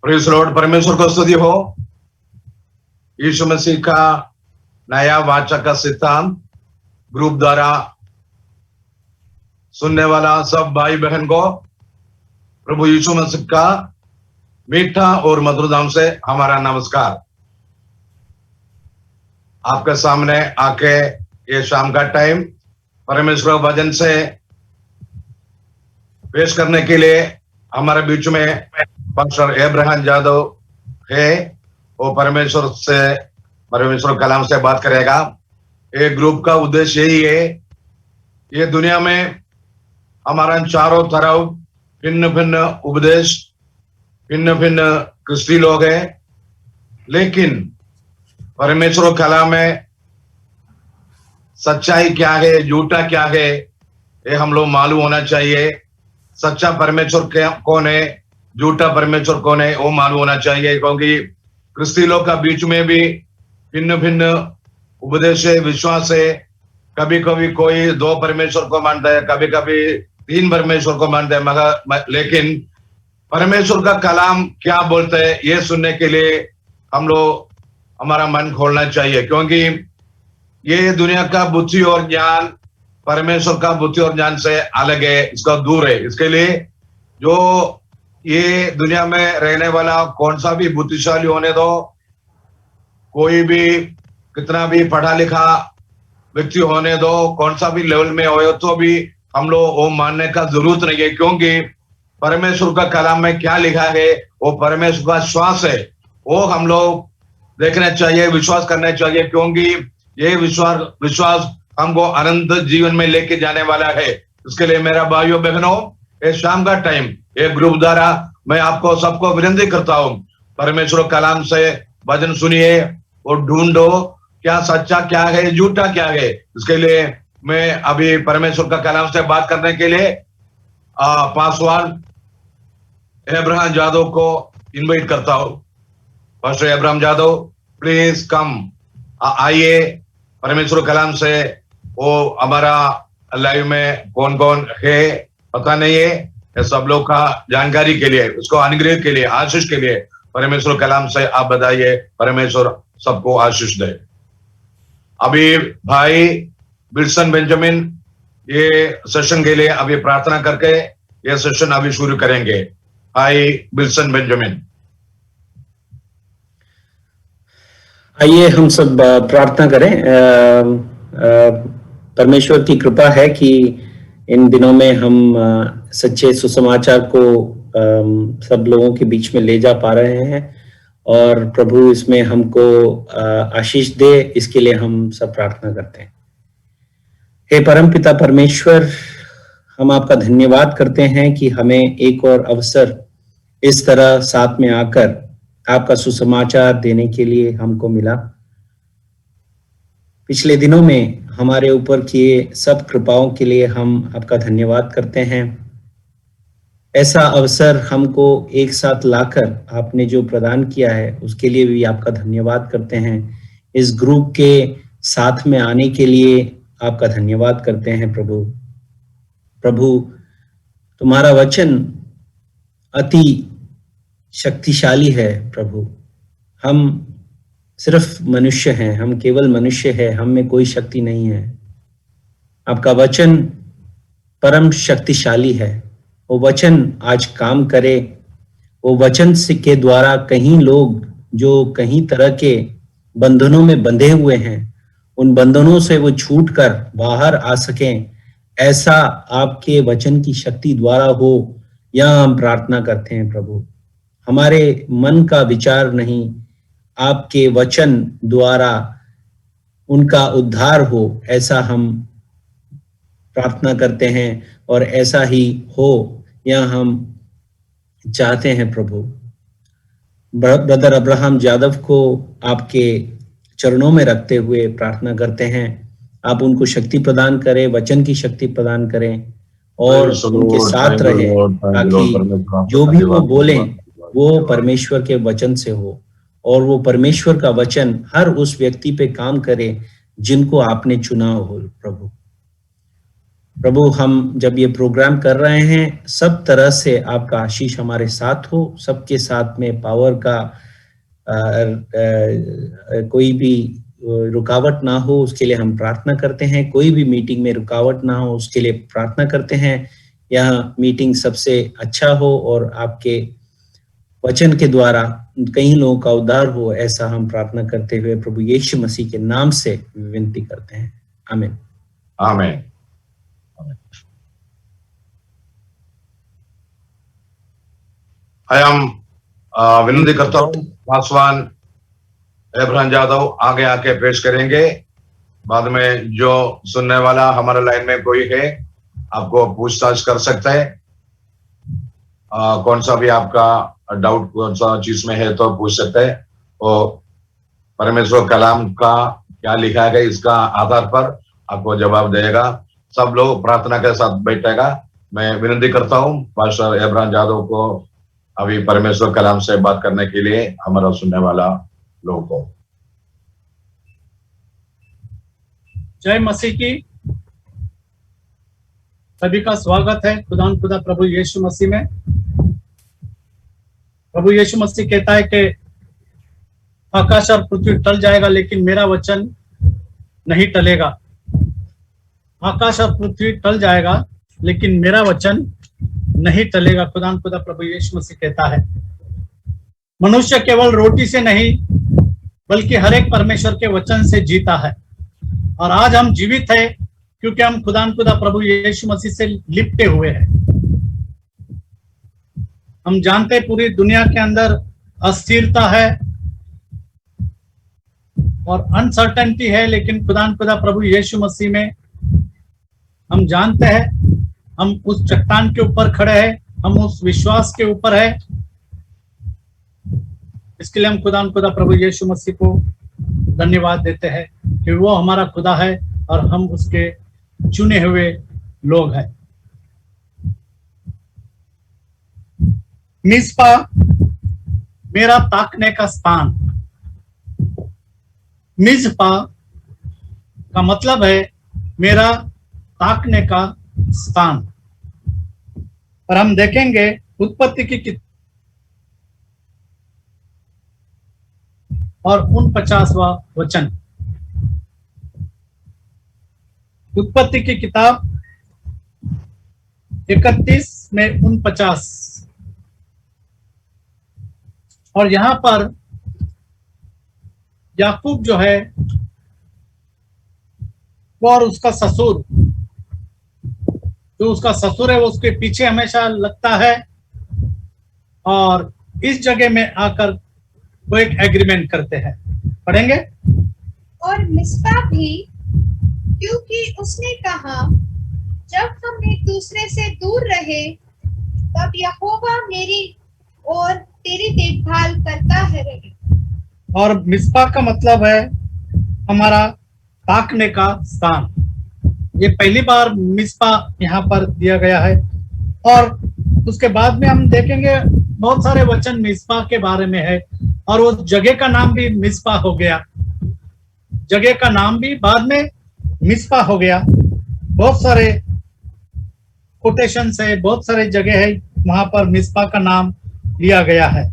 Praise Lord, परमेश्वर को स्तुति हो। यीशु मसीह का नया वाचा का सिद्धांत ग्रुप द्वारा सुनने वाला सब भाई बहन को प्रभु यीशु मसीह का मीठा और मधुर नाम से हमारा नमस्कार। आपके सामने आके ये शाम का टाइम परमेश्वर वचन से पेश करने के लिए हमारे बीच में पास्टर अब्राहम यादव है। वो परमेश्वर कलाम से बात करेगा। ये ग्रुप का उद्देश्य यही है, ये दुनिया में हमारा चारों तरफ भिन्न भिन्न उपदेश, भिन्न भिन्न क्रिस्ती लोग हैं, लेकिन परमेश्वर कलाम में सच्चाई क्या है, झूठा क्या है, ये हम लोग मालूम होना चाहिए। सच्चा परमेश्वर कौन है, झूठा परमेश्वर कौन है, वो मालूम होना चाहिए। क्योंकि क्रिस्ती लोग का बीच में भी भिन्न भिन्न उपदेश है, विश्वास है। कभी कभी कोई दो परमेश्वर को मानता है, कभी कभी तीन परमेश्वर को मानता है, मगर लेकिन परमेश्वर का कलाम क्या बोलता है ये सुनने के लिए हम लोग हमारा मन खोलना चाहिए। क्योंकि ये दुनिया का बुद्धि और ज्ञान परमेश्वर का बुद्धि और ज्ञान से अलग है, इसका दूर है। इसके लिए जो ये दुनिया में रहने वाला कौन सा भी बुद्धिशाली होने दो, कोई भी कितना भी पढ़ा लिखा व्यक्ति होने दो, कौन सा भी लेवल में हो, तो भी हम लोग वो मानने का जरूरत नहीं है। क्योंकि परमेश्वर का कलाम में क्या लिखा है वो परमेश्वर का श्वास है, वो हम लोग देखना चाहिए, विश्वास करना चाहिए। क्योंकि ये विश्वास हमको अनंत जीवन में लेके जाने वाला है। इसके लिए मेरा भाइयों बहनों, ये शाम का टाइम ये ग्रुप द्वारा मैं आपको सबको विनती करता हूँ, परमेश्वर कलाम से वचन सुनिए और ढूंढो क्या सच्चा क्या है, झूठा क्या है। इसके लिए मैं अभी परमेश्वर का कलाम से बात करने के लिए पासवान अब्राहम यादव को इनवाइट करता हूँ। Pastor Abraham Yadav, please come, आइए। परमेश्वर कलाम से वो हमारा लाइव में कौन कौन है पता नहीं है, ये सब लोग का जानकारी के लिए, उसको अनुग्रह के लिए, आशीष के लिए परमेश्वर कलाम से आप बताइए। परमेश्वर सबको आशीष दे। अभी भाई विल्सन बेंजामिन ये सेशन के लिए अभी प्रार्थना करके ये सेशन अभी शुरू करेंगे। भाई विल्सन बेंजामिन, आइए हम सब प्रार्थना करें। परमेश्वर की कृपा है कि इन दिनों में हम सच्चे सुसमाचार को सब लोगों के बीच में ले जा पा रहे हैं और प्रभु इसमें हमको आशीष दे, इसके लिए हम सब प्रार्थना करते हैं। हे परमपिता परमेश्वर, हम आपका धन्यवाद करते हैं कि हमें एक और अवसर इस तरह साथ में आकर आपका सुसमाचार देने के लिए हमको मिला। पिछले दिनों में हमारे ऊपर किए सब कृपाओं के लिए हम आपका धन्यवाद करते हैं। ऐसा अवसर हमको एक साथ लाकर आपने जो प्रदान किया है उसके लिए भी आपका धन्यवाद करते हैं। इस ग्रुप के साथ में आने के लिए आपका धन्यवाद करते हैं। प्रभु तुम्हारा वचन अति शक्तिशाली है। प्रभु, हम सिर्फ मनुष्य हैं, हम केवल मनुष्य हैं, हम में कोई शक्ति नहीं है। आपका वचन परम शक्तिशाली है। वो वचन आज काम करे। वो वचन के द्वारा कहीं लोग जो कहीं तरह के बंधनों में बंधे हुए हैं, उन बंधनों से वो छूट कर बाहर आ सकें, ऐसा आपके वचन की शक्ति द्वारा हो, यह हम प्रार्थना करते हैं। प्रभु, हमारे मन का विचार नहीं, आपके वचन द्वारा उनका उद्धार हो, ऐसा हम प्रार्थना करते हैं और ऐसा ही हो यह हम चाहते हैं। प्रभु, ब्रदर अब्राहम यादव को आपके चरणों में रखते हुए प्रार्थना करते हैं, आप उनको शक्ति प्रदान करें, वचन की शक्ति प्रदान करें और उनके साथ रहे, ताकि जो भी वो बोलें वो परमेश्वर के वचन से हो और वो परमेश्वर का वचन हर उस व्यक्ति पे काम करे जिनको आपने चुना हो। प्रभु, प्रभु, हम जब ये प्रोग्राम कर रहे हैं, सब तरह से आपका आशीष हमारे साथ हो, सबके साथ में पावर का कोई भी रुकावट ना हो, उसके लिए हम प्रार्थना करते हैं। कोई भी मीटिंग में रुकावट ना हो, उसके लिए प्रार्थना करते हैं। यह मीटिंग सबसे अच्छा हो और आपके वचन के द्वारा कई लोगों का उद्धार हो, ऐसा हम प्रार्थना करते हुए प्रभु यीशु मसीह के नाम से विनती करते हैं। आमीन। आमीन। हम विनती करता हूँ पासवान अब्राहम यादव आगे आके पेश करेंगे। बाद में जो सुनने वाला हमारे लाइन में कोई है, आपको पूछताछ कर सकता है। कौन सा भी आपका डाउट कौन सा चीज में है तो पूछ सकते हैं, और परमेश्वर कलाम का क्या लिखा है इसका आधार पर आपको जवाब देगा। सब लोग प्रार्थना के साथ बैठेगा। मैं विनती करता हूँ पास्टर अब्राहम यादव को अभी परमेश्वर कलाम से बात करने के लिए हमारा सुनने वाला लोगों को। जय मसीह की। सभी का स्वागत है खुदा प्रभु यीशु मसीह में। प्रभु यीशु मसीह कहता है कि आकाश और पृथ्वी टल जाएगा लेकिन मेरा वचन नहीं टलेगा। आकाश और पृथ्वी टल जाएगा लेकिन मेरा वचन नहीं टलेगा, खुदा प्रभु यीशु मसीह कहता है। मनुष्य केवल रोटी से नहीं बल्कि हर एक परमेश्वर के वचन से जीता है। और आज हम जीवित है क्योंकि हम खुदा प्रभु यीशु मसीह से लिपटे हुए हैं। हम जानते पूरी दुनिया के अंदर अस्थिरता है और अनसर्टेनिटी है, लेकिन खुदा प्रभु यीशु मसीह में हम जानते हैं हम उस चट्टान के ऊपर खड़े हैं, हम उस विश्वास के ऊपर है। इसके लिए हम खुदा प्रभु यीशु मसीह को धन्यवाद देते हैं कि वो हमारा खुदा है और हम उसके चुने हुए लोग हैं। मिस्पा मेरा ताकने का स्थान। मिज़पा का मतलब है मेरा ताकने का स्थान। और हम देखेंगे उत्पत्ति की और 49वां वचन। उत्पत्ति की किताब 31 में 49। और यहां पर याकूब जो है वो और उसका ससुर, जो उसका ससुर है वो उसके पीछे हमेशा लगता है और इस जगह में आकर वो एक एग्रीमेंट करते हैं। पढ़ेंगे। और मिस्पा भी, क्योंकि उसने कहा जब हम एक दूसरे से दूर रहे तब यहोवा मेरी और तेरी देखभाल करता है रहे। और मिस्पा का मतलब है हमारा ताकने का स्थान। ये पहली बार मिस्पा यहाँ पर दिया गया है। और उसके बाद में हम देखेंगे बहुत सारे वचन मिस्पा के बारे में है और वो जगह का नाम भी मिस्पा हो गया। जगह का नाम भी बाद में मिस्पा हो गया। बहुत सारे कोटेशन है, बहुत सारे जगह है वहां पर मिस्पा का नाम लिया गया है।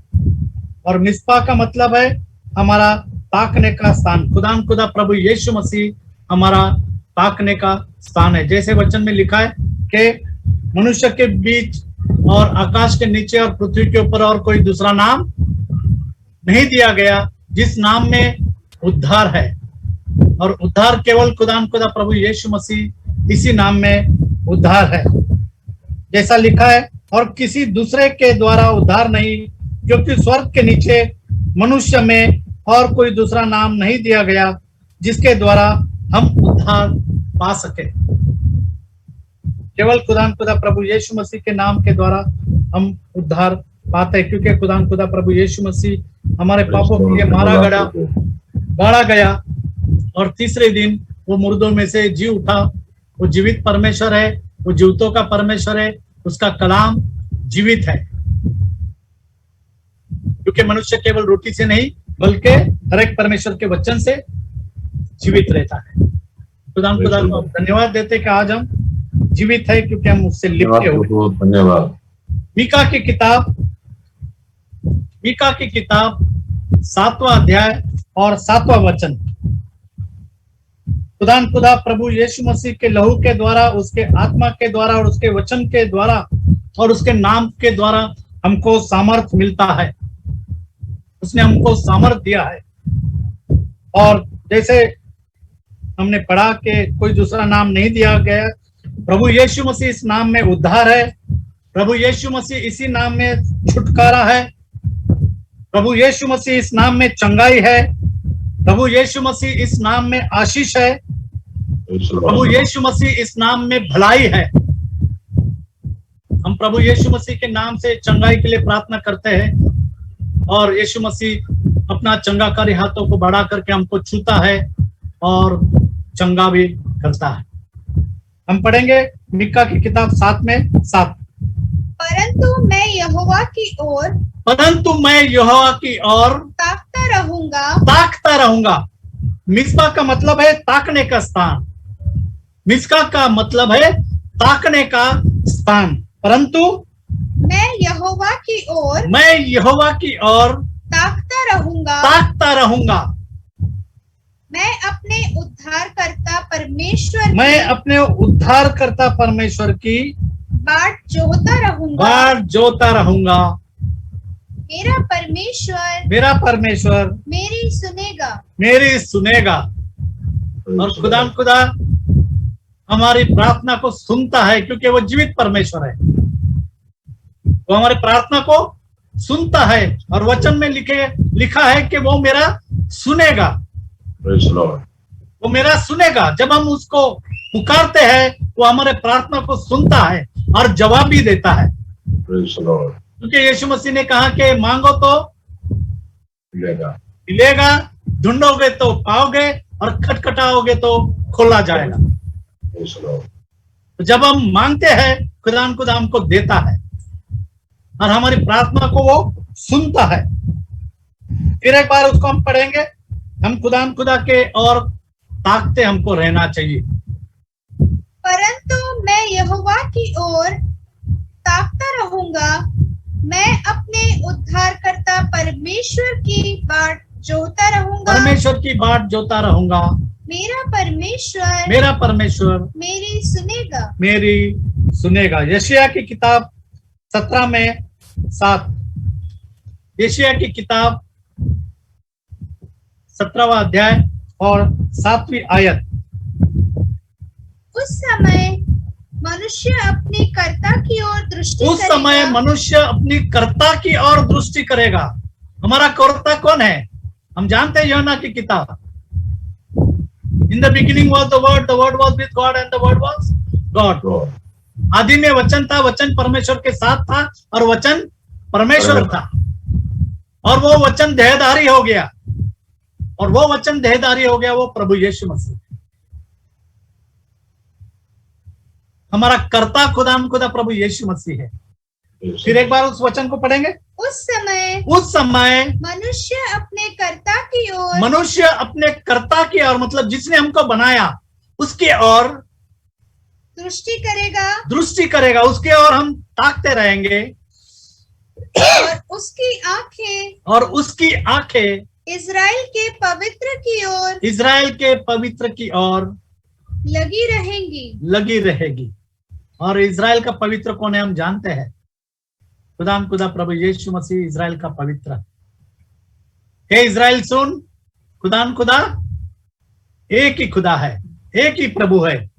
और मिस्पा का मतलब है हमारा ताकने का स्थान। खुदा प्रभु यीशु मसीह हमारा ताकने का स्थान है। जैसे वचन में लिखा है कि मनुष्य के बीच और आकाश के नीचे और पृथ्वी के ऊपर और कोई दूसरा नाम नहीं दिया गया जिस नाम में उद्धार है। और उद्धार केवल खुदा प्रभु यीशु मसीह, इसी नाम में उद्धार है। जैसा लिखा है, और किसी दूसरे के द्वारा उद्धार नहीं, क्योंकि स्वर्ग के नीचे मनुष्य में और कोई दूसरा नाम नहीं दिया गया जिसके द्वारा हम उद्धार पा सके। केवल खुदा प्रभु यीशु मसीह के नाम के द्वारा हम उद्धार पाते हैं, क्योंकि खुदा प्रभु यीशु मसीह हमारे पापों के लिए मारा गाड़ा गया और तीसरे दिन वो मुर्दों में से जी उठा। वो जीवित परमेश्वर है, वो जीवितों का परमेश्वर है, उसका कलाम जीवित है। क्योंकि मनुष्य केवल रोटी से नहीं बल्कि हर एक परमेश्वर के वचन से जीवित रहता है। खुदा को धन्यवाद देते कि आज हम जीवित है क्योंकि हम उससे धन्यवाद लिपटे हुए। प्रभु, धन्यवाद। मीका की किताब 7वां अध्याय और 7वां वचन। खुदा प्रभु यीशु मसीह के लहू के द्वारा, उसके आत्मा के द्वारा और उसके वचन के द्वारा और उसके नाम के द्वारा हमको सामर्थ मिलता है। उसने हमको सामर्थ दिया है। और जैसे हमने पढ़ा कि कोई दूसरा नाम नहीं दिया गया, प्रभु यीशु मसीह इस नाम में उद्धार है। प्रभु यीशु मसीह इसी नाम में छुटकारा है। प्रभु यीशु मसीह इस नाम में चंगाई है। प्रभु यीशु मसीह इस नाम में आशीष है। प्रभु यीशु मसीह इस नाम में भलाई है। हम प्रभु यीशु मसीह के नाम से चंगाई के लिए प्रार्थना करते हैं और यीशु मसीह अपना चंगाकारी हाथों को बढ़ा करके हमको छूता है और चंगा भी करता है। हम पढ़ेंगे मीका की किताब 7 परंतु मैं यहोवा की ओर ताकता रहूंगा। मिस्पा का मतलब है ताकने का स्थान। मिस्का का मतलब है ताकने का स्थान। परंतु मैं यहोवा की ओर ताकता रहूंगा। मैं अपने उद्धारकर्ता परमेश्वर की बाट जोता रहूंगा। मेरा परमेश्वर मेरी सुनेगा। और खुदा हमारी प्रार्थना को सुनता है क्योंकि वो जीवित परमेश्वर है। वो हमारी प्रार्थना को सुनता है और वचन में लिखा है कि वो मेरा सुनेगा। वो मेरा सुनेगा। जब हम उसको पुकारते हैं वो हमारे प्रार्थना को सुनता है और जवाब भी देता है। क्योंकि यीशु मसीह ने कहा कि मांगो तो मिलेगा, ढूंढोगे तो पाओगे और खटखटाओगे तो खोला जाएगा। तो जब हम मांगते हैं खुदा हमको देता है और हमारी प्रार्थना को वो सुनता है। फिर एक बार उसको हम पढ़ेंगे। हम खुदा के और ताकते हमको रहना चाहिए। परंतु मैं यहोवा की ओर ताकता रहूंगा। मैं अपने उद्धारकर्ता परमेश्वर की बाट जोता रहूंगा। मेरा परमेश्वर मेरी सुनेगा। यशायाह की किताब 17 यशायाह की किताब 17वां अध्याय और 7वीं आयत। उस समय मनुष्य अपने कर्ता की ओर दृष्टि करेगा। हमारा कर्ता कौन है? हम जानते हैं यूहन्ना की किताब। In the beginning was the word was with God and the word was God. आदि में वचन था, वचन परमेश्वर के साथ था और वचन परमेश्वर था। और वो वचन देहधारी हो गया। और वो वचन देहधारी हो गया, वो प्रभु यीशु मसीह। हमारा कर्ता खुदा प्रभु यीशु मसीह है। फिर एक बार उस वचन को पढ़ेंगे। उस समय मनुष्य अपने कर्ता की ओर मतलब जिसने हमको बनाया उसके ओर दृष्टि करेगा। उसके ओर हम ताकते रहेंगे और उसकी आंखें इज़राइल के पवित्र की ओर लगी रहेगी। और इज़राइल का पवित्र कौन है? हम जानते हैं खुदा प्रभु यीशु मसीह इज़राइल का पवित्र। हे इज़राइल सुन, खुदा एक ही खुदा है, एक ही प्रभु है।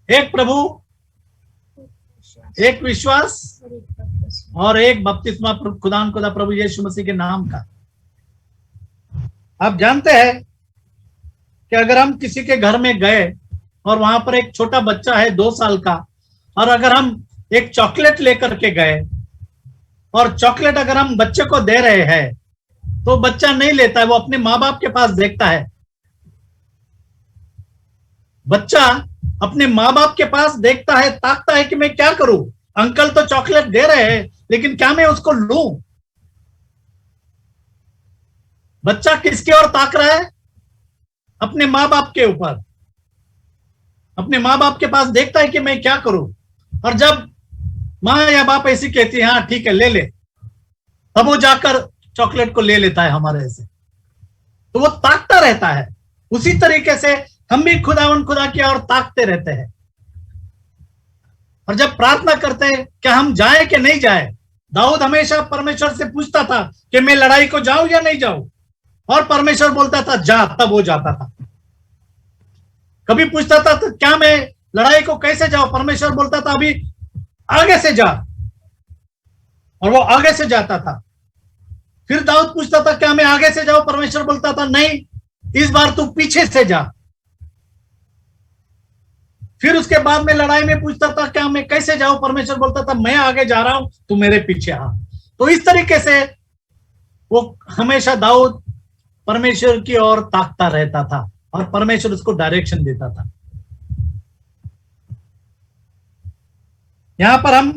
एक प्रभु, एक विश्वास और एक बपतिस्मा खुदा प्रभु यीशु मसीह के नाम का। आप जानते हैं कि अगर हम किसी के घर में गए और वहां पर एक छोटा बच्चा है 2 साल का, और अगर हम एक चॉकलेट लेकर के गए और चॉकलेट अगर हम बच्चे को दे रहे हैं तो बच्चा नहीं लेता है, वो अपने माँ बाप के पास देखता है। बच्चा अपने माँ बाप के पास देखता है, ताकता है कि मैं क्या करूं। अंकल तो चॉकलेट दे रहे हैं लेकिन क्या मैं उसको लूं? बच्चा किसके ओर ताक रहा है? अपने माँ बाप के ऊपर। अपने माँ बाप के पास देखता है कि मैं क्या करूं, और जब माँ या बाप ऐसी कहती है हाँ ठीक है ले ले, तब वो जाकर चॉकलेट को ले लेता है हमारे से, तो वो ताकता रहता है। उसी तरीके से हम भी खुदा की ओर ताकते रहते हैं, और जब प्रार्थना करते हैं क्या हम जाए कि नहीं जाए। दाऊद हमेशा परमेश्वर से पूछता था कि मैं लड़ाई को जाऊं या नहीं जाऊं, और परमेश्वर बोलता था जा, तब वो जाता था। कभी पूछता था तो क्या मैं लड़ाई को कैसे जाऊं, परमेश्वर बोलता था अभी आगे से जा, और वो आगे से जाता था। फिर दाऊद पूछता था क्या मैं आगे से जाऊं, परमेश्वर बोलता था नहीं, इस बार तू पीछे से जा। फिर उसके बाद में लड़ाई में पूछता था क्या मैं कैसे जाऊं, परमेश्वर बोलता था मैं आगे जा रहा हूं, तू मेरे पीछे आ। तो इस तरीके से वो हमेशा दाऊद परमेश्वर की ओर ताकता रहता था, और परमेश्वर उसको डायरेक्शन देता था। यहां पर हम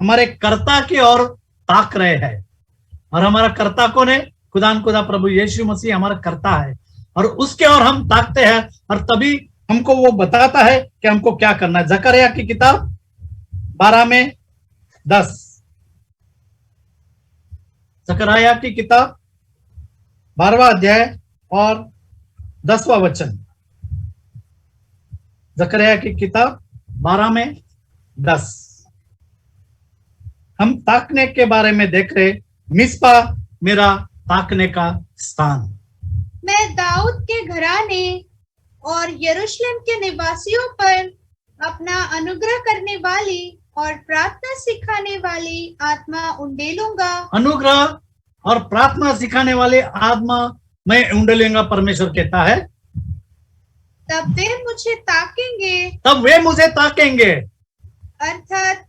हमारे कर्ता की ओर ताक रहे हैं, और हमारा कर्ता कौन है? खुदा प्रभु यीशु मसीह हमारा कर्ता है, और उसके ओर हम ताकते हैं, और तभी हमको वो बताता है कि हमको क्या करना है। जकरिया की किताब 12:10, जकरिया की किताब 12वां अध्याय और 10वां वचन। जकरिया की किताब 12:10 हम ताकने के बारे में देख रहे। मिस्पा मेरा ताकने का स्थान। मैं दाऊद के घराने और यरूशलेम के निवासियों पर अपना अनुग्रह करने वाली और प्रार्थना सिखाने वाली आत्मा उंडेलूंगा। अनुग्रह और प्रार्थना सिखाने वाली आत्मा मैं उंडेलूंगा, परमेश्वर कहता है। तब वे मुझे ताकेंगे, तब वे मुझे ताकेंगे, अर्थात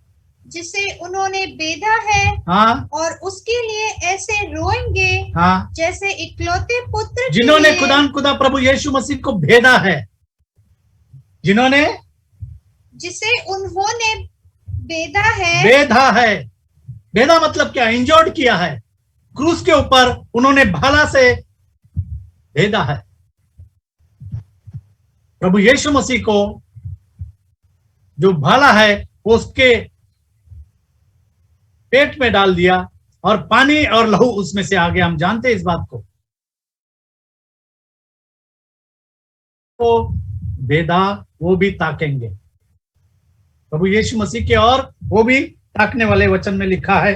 जिसे उन्होंने बेधा है, हाँ, और उसके लिए ऐसे रोएंगे हाँ, जैसे इकलौते पुत्र के जिन्होंने लिए, खुदा प्रभु यीशु मसीह को भेदा है, जिन्होंने जिसे उन्होंने बेधा है। भेदा है। भेदा मतलब क्या? इंजोर्ड किया है, क्रूस के ऊपर उन्होंने भाला से भेदा है। प्रभु यीशु मसीह को जो भाला है वो उसके पेट में डाल दिया, और पानी और लहू उसमें से आ गया। हम जानते हैं इस बात को। वो भेदा, वो भी ताकेंगे प्रभु यीशु मसीह के, और वो भी ताकने वाले वचन में लिखा है।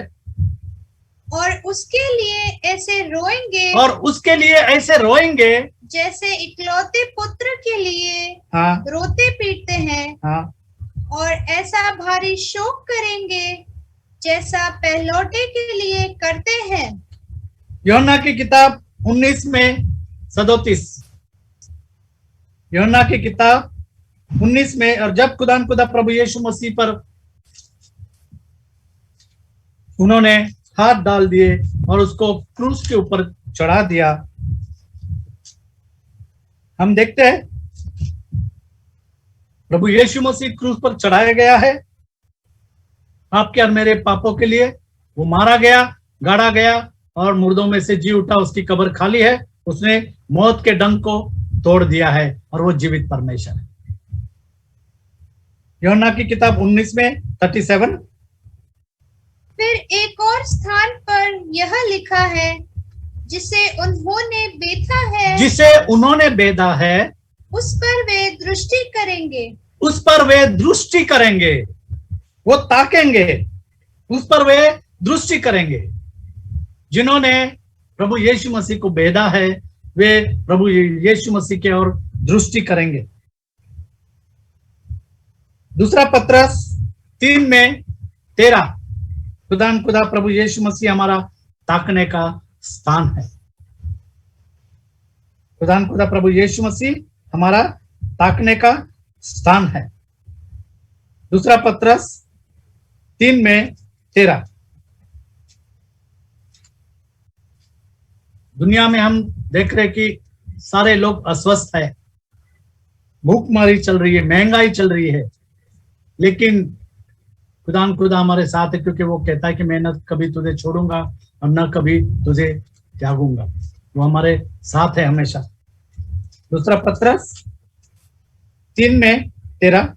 और उसके लिए ऐसे रोएंगे, और उसके लिए ऐसे रोएंगे जैसे इकलौते पुत्र के लिए हाँ, रोते पीटते हैं, हाँ, और ऐसा भारी शोक करेंगे जैसा पहलौटे के लिए करते हैं। यूहन्ना की किताब 19:37, यूहन्ना की किताब 19 में। और जब खुदा प्रभु यीशु मसीह पर उन्होंने हाथ डाल दिए और उसको क्रूस के ऊपर चढ़ा दिया, हम देखते हैं प्रभु यीशु मसीह क्रूस पर चढ़ाया गया है आपके और मेरे पापों के लिए। वो मारा गया, गाड़ा गया, और मुर्दों में से जी उठा। उसकी कब्र खाली है, उसने मौत के डंक को तोड़ दिया है, और वो जीवित परमेश्वर है। यूहन्ना की किताब 19:37। फिर एक और स्थान पर यह लिखा है, जिसे उन्होंने बेधा है, जिसे उन्होंने बेधा है, उस पर वे दृष्टि करेंगे। उस पर वे दृष्टि करेंगे। वो ताकेंगे, उस पर वे दृष्टि करेंगे। जिन्होंने प्रभु यीशु मसीह को बेधा है, वे प्रभु यीशु मसीह की ओर दृष्टि करेंगे। दूसरा पत्रस 3:13, खुदा प्रभु यीशु मसीह हमारा ताकने का स्थान है। खुदा प्रभु यीशु मसीह हमारा ताकने का स्थान है। दूसरा पत्रस 3:13। दुनिया में हम देख रहे कि सारे लोग अस्वस्थ है, भूखमरी चल रही है, महंगाई चल रही है, लेकिन खुदा हमारे साथ है, क्योंकि वो कहता है कि मैं न कभी तुझे छोड़ूंगा और न कभी तुझे त्यागूंगा। वो हमारे साथ है हमेशा। दूसरा पत्रस 3:13 13।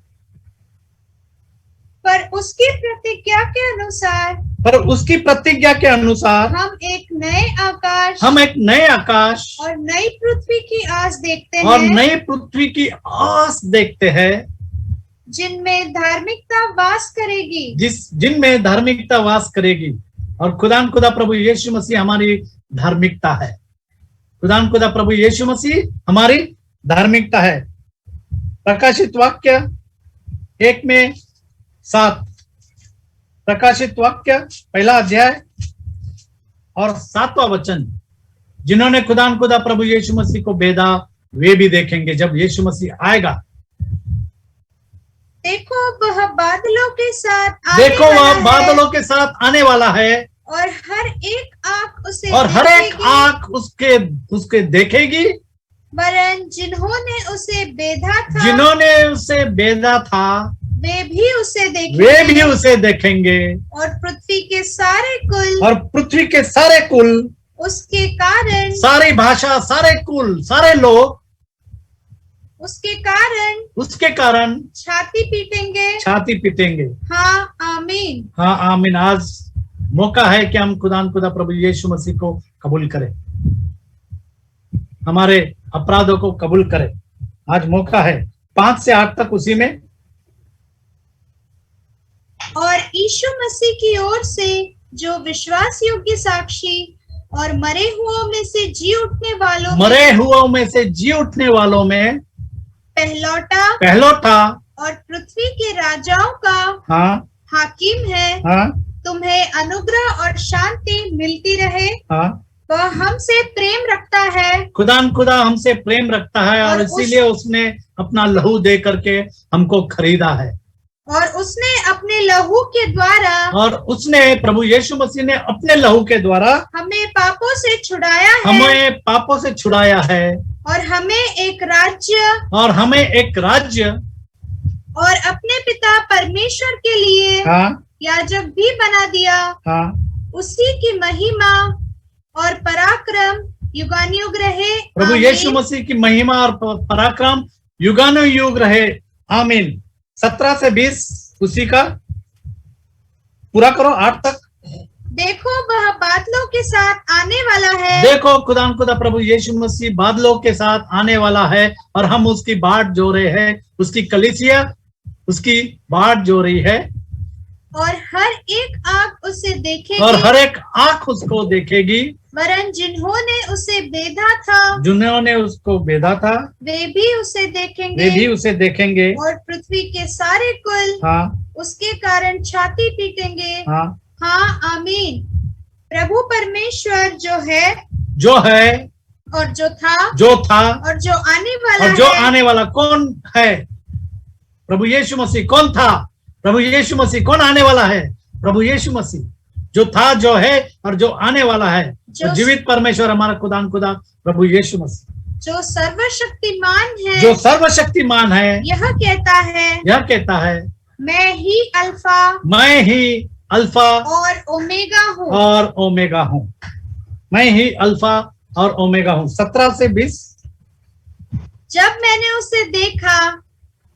पर उसकी प्रतिज्ञा के अनुसार पर उसकी प्रतिज्ञा के अनुसार हम एक नए आकाश हम एक नए आकाश और नई पृथ्वी की आस देखते और हैं, नई पृथ्वी की आस देखते हैं, जिनमें धार्मिकता वास करेगी। जिनमें धार्मिकता वास करेगी। और खुदान खुदा प्रभु यीशु मसीह हमारी धार्मिकता है। खुदान खुदा प्रभु यीशु मसीह हमारी धार्मिकता है। प्रकाशित वाक्य 1:7। प्रकाशित वाक्य 1 अध्याय और 7वां वचन। जिन्होंने खुदान खुदा प्रभु यीशु मसीह को बेदा वे भी देखेंगे जब यीशु मसीह आएगा। देखो वह बादलों के साथ देखो आने वह वाला है, बादलों के साथ आने वाला है और हर एक आंख उसे और हर एक देखेगी। आंख उसके देखेगी, वरन जिन्होंने उसे बेधा था जिन्होंने उसे बेदा था वे भी उसे देखेंगे, वे भी उसे देखेंगे। और पृथ्वी के सारे कुल और पृथ्वी के सारे कुल, उसके कारण सारी भाषा, सारे कुल, सारे लोग उसके कारण छाती पीटेंगे। छाती पीटेंगे। हाँ आमीन। हाँ आमीन। आज मौका है कि हम खुदा प्रभु यीशु मसीह को कबूल करें, हमारे अपराधों को कबूल करें। आज मौका है। 5 से 8 तक उसी में। और यीशु मसीह की ओर से जो विश्वास योग्य साक्षी और मरे हुओं में से जी उठने वालों में पहलौठा और पृथ्वी के राजाओं का हाँ हाकिम है। हाँ तुम्हें अनुग्रह और शांति मिलती रहे। हाँ। वह हमसे प्रेम रखता है। खुदा हमसे प्रेम रखता है और इसीलिए उसने अपना लहू दे करके हमको खरीदा है। और उसने अपने लहू के द्वारा और उसने प्रभु यीशु मसीह ने अपने लहू के द्वारा हमें पापों से छुड़ाया है। हमें पापों से छुड़ाया है और हमें एक राज्य और अपने पिता परमेश्वर के लिए याजक भी बना दिया। उसी की महिमा और पराक्रम युगानुयुग रहे। प्रभु यीशु मसीह की महिमा और पराक्रम युगानुयुग रहे। आमीन। 17 से 20 उसी का पूरा करो 8 तक। देखो वह बादलों के साथ आने वाला है। देखो खुदा प्रभु यीशु मसीह बादलों के साथ आने वाला है और हम उसकी बाट जो रहे हैं, उसकी कलीसिया उसकी बाट जो रही है। और हर एक आंख उसे देखेगी। और हर एक आंख उसको देखेगी। वरन जिन्होंने उसको बेधा था वे भी उसे देखेंगे। और पृथ्वी के सारे कुल उसके कारण छाती पीटेंगे। हाँ आमीन। प्रभु परमेश्वर जो है और जो था और जो आने वाला कौन है? प्रभु यीशु मसीह कौन था? प्रभु यीशु मसीह कौन आने वाला है? प्रभु यीशु मसीह जो था, जो है और जो आने वाला है। जीवित परमेश्वर हमारा खुदा प्रभु यीशु मसीह जो सर्वशक्तिमान है। यह कहता है मैं ही अल्फा और ओमेगा हूँ। मैं ही अल्फा और ओमेगा हूँ। 17 से 20। जब मैंने उसे देखा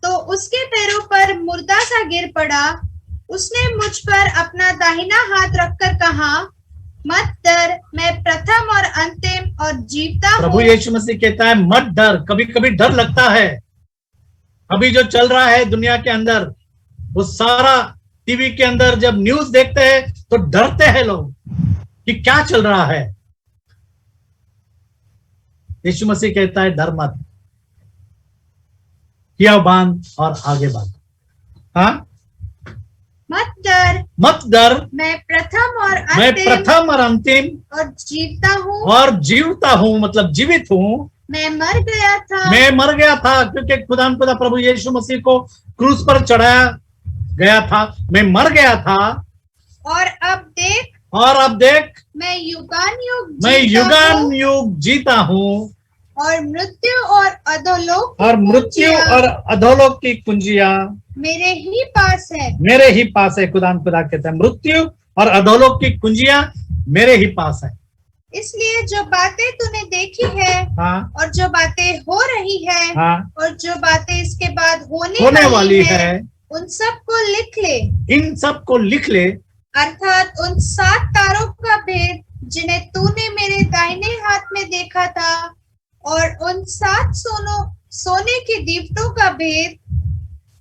तो उसके पैरों पर मुर्दा सा गिर पड़ा। उसने मुझ पर अपना दाहिना हाथ रखकर कहा, मत डर, मैं प्रथम और अंतिम और जीवता हूँ। प्रभु यीशु मसीह कहता है मत डर। कभी कभी डर लगता है। अभी जो चल रहा है दुनिया के अंदर, वो सारा टीवी के अंदर जब न्यूज देखते हैं तो डरते हैं लोग कि क्या चल रहा है। यीशु मसीह कहता है डर मत, किया बांध और आगे बढ़। हाँ, मत डर, मैं प्रथम और अंतिम और जीवता हूँ मतलब जीवित हूँ। मैं मर गया था क्योंकि खुदा प्रभु यीशु मसीह को क्रूस पर चढ़ाया गया था। मैं मर गया था और अब देख मैं युगानुयुग जीता हूँ। और मृत्यु और अधोलोक की कुंजियां मेरे ही पास है। खुदा कहता है मृत्यु और अधोलोक की कुंजियां मेरे ही पास है। इसलिए जो बातें तूने देखी है हाँ और जो बातें हो रही है हाँ और जो बातें इसके बाद होने होने वाली है, उन सब को लिख ले, इन सब को लिख ले, अर्थात उन 7 तारों का भेद जिन्हें तूने मेरे दाहिने हाथ में देखा था, और उन 7 सोने के दीवटों का भेद।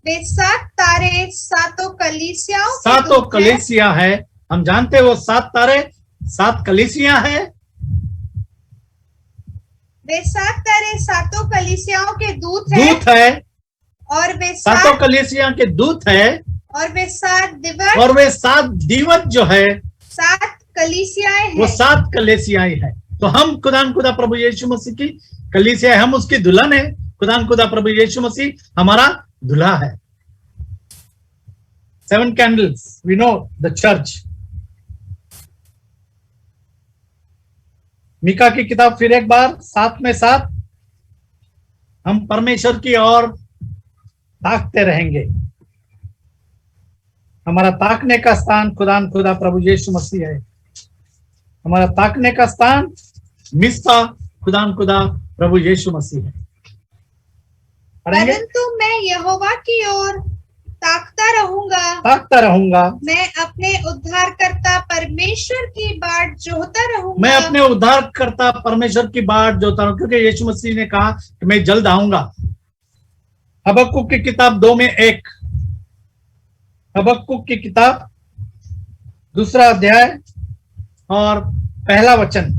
वे 7 तारे सातों कलीसियाओं के सातों दूत हैं। कलीसिया है। हम जानते हैं वो 7 तारे 7 कलीसिया है। वे 7 तारे सातों कलीसियाओं के दूत हैं, दूत है, और वे सातों 7 कलीसिया के दूत है, और वे 7 दिवस और वे 7 दीवट जो है 7 कलीसियाएं वो हैं। 7 कलीसियाएं है। तो हम खुदा प्रभु यीशु मसीह की कलीसिया है, हम उसकी दुल्हन है। खुदा प्रभु यीशु मसीह हमारा दूल्हा है। 7 candles, we know the church. Mika की किताब फिर एक बार 7 में 7, हम परमेश्वर की ओर ताकते रहेंगे। हमारा ताकने का स्थान खुदा प्रभु यीशु मसीह है। हमारा ताकने का स्थान मिस्पा खुदा प्रभु यीशु मसीह है। पढ़ेंगे? परंतु मैं यहोवा की ओर ताकता रहूंगा, मैं अपने उद्धारकर्ता परमेश्वर की बाट जोहता रहूंगा। मैं अपने उद्धारकर्ता परमेश्वर की बाट जोहता रहूं, क्योंकि यीशु मसीह ने कहा कि मैं जल्द आऊंगा। हबक्कुक की किताब 2 में 1, हबक्कुक की किताब 2 अध्याय और 1 वचन।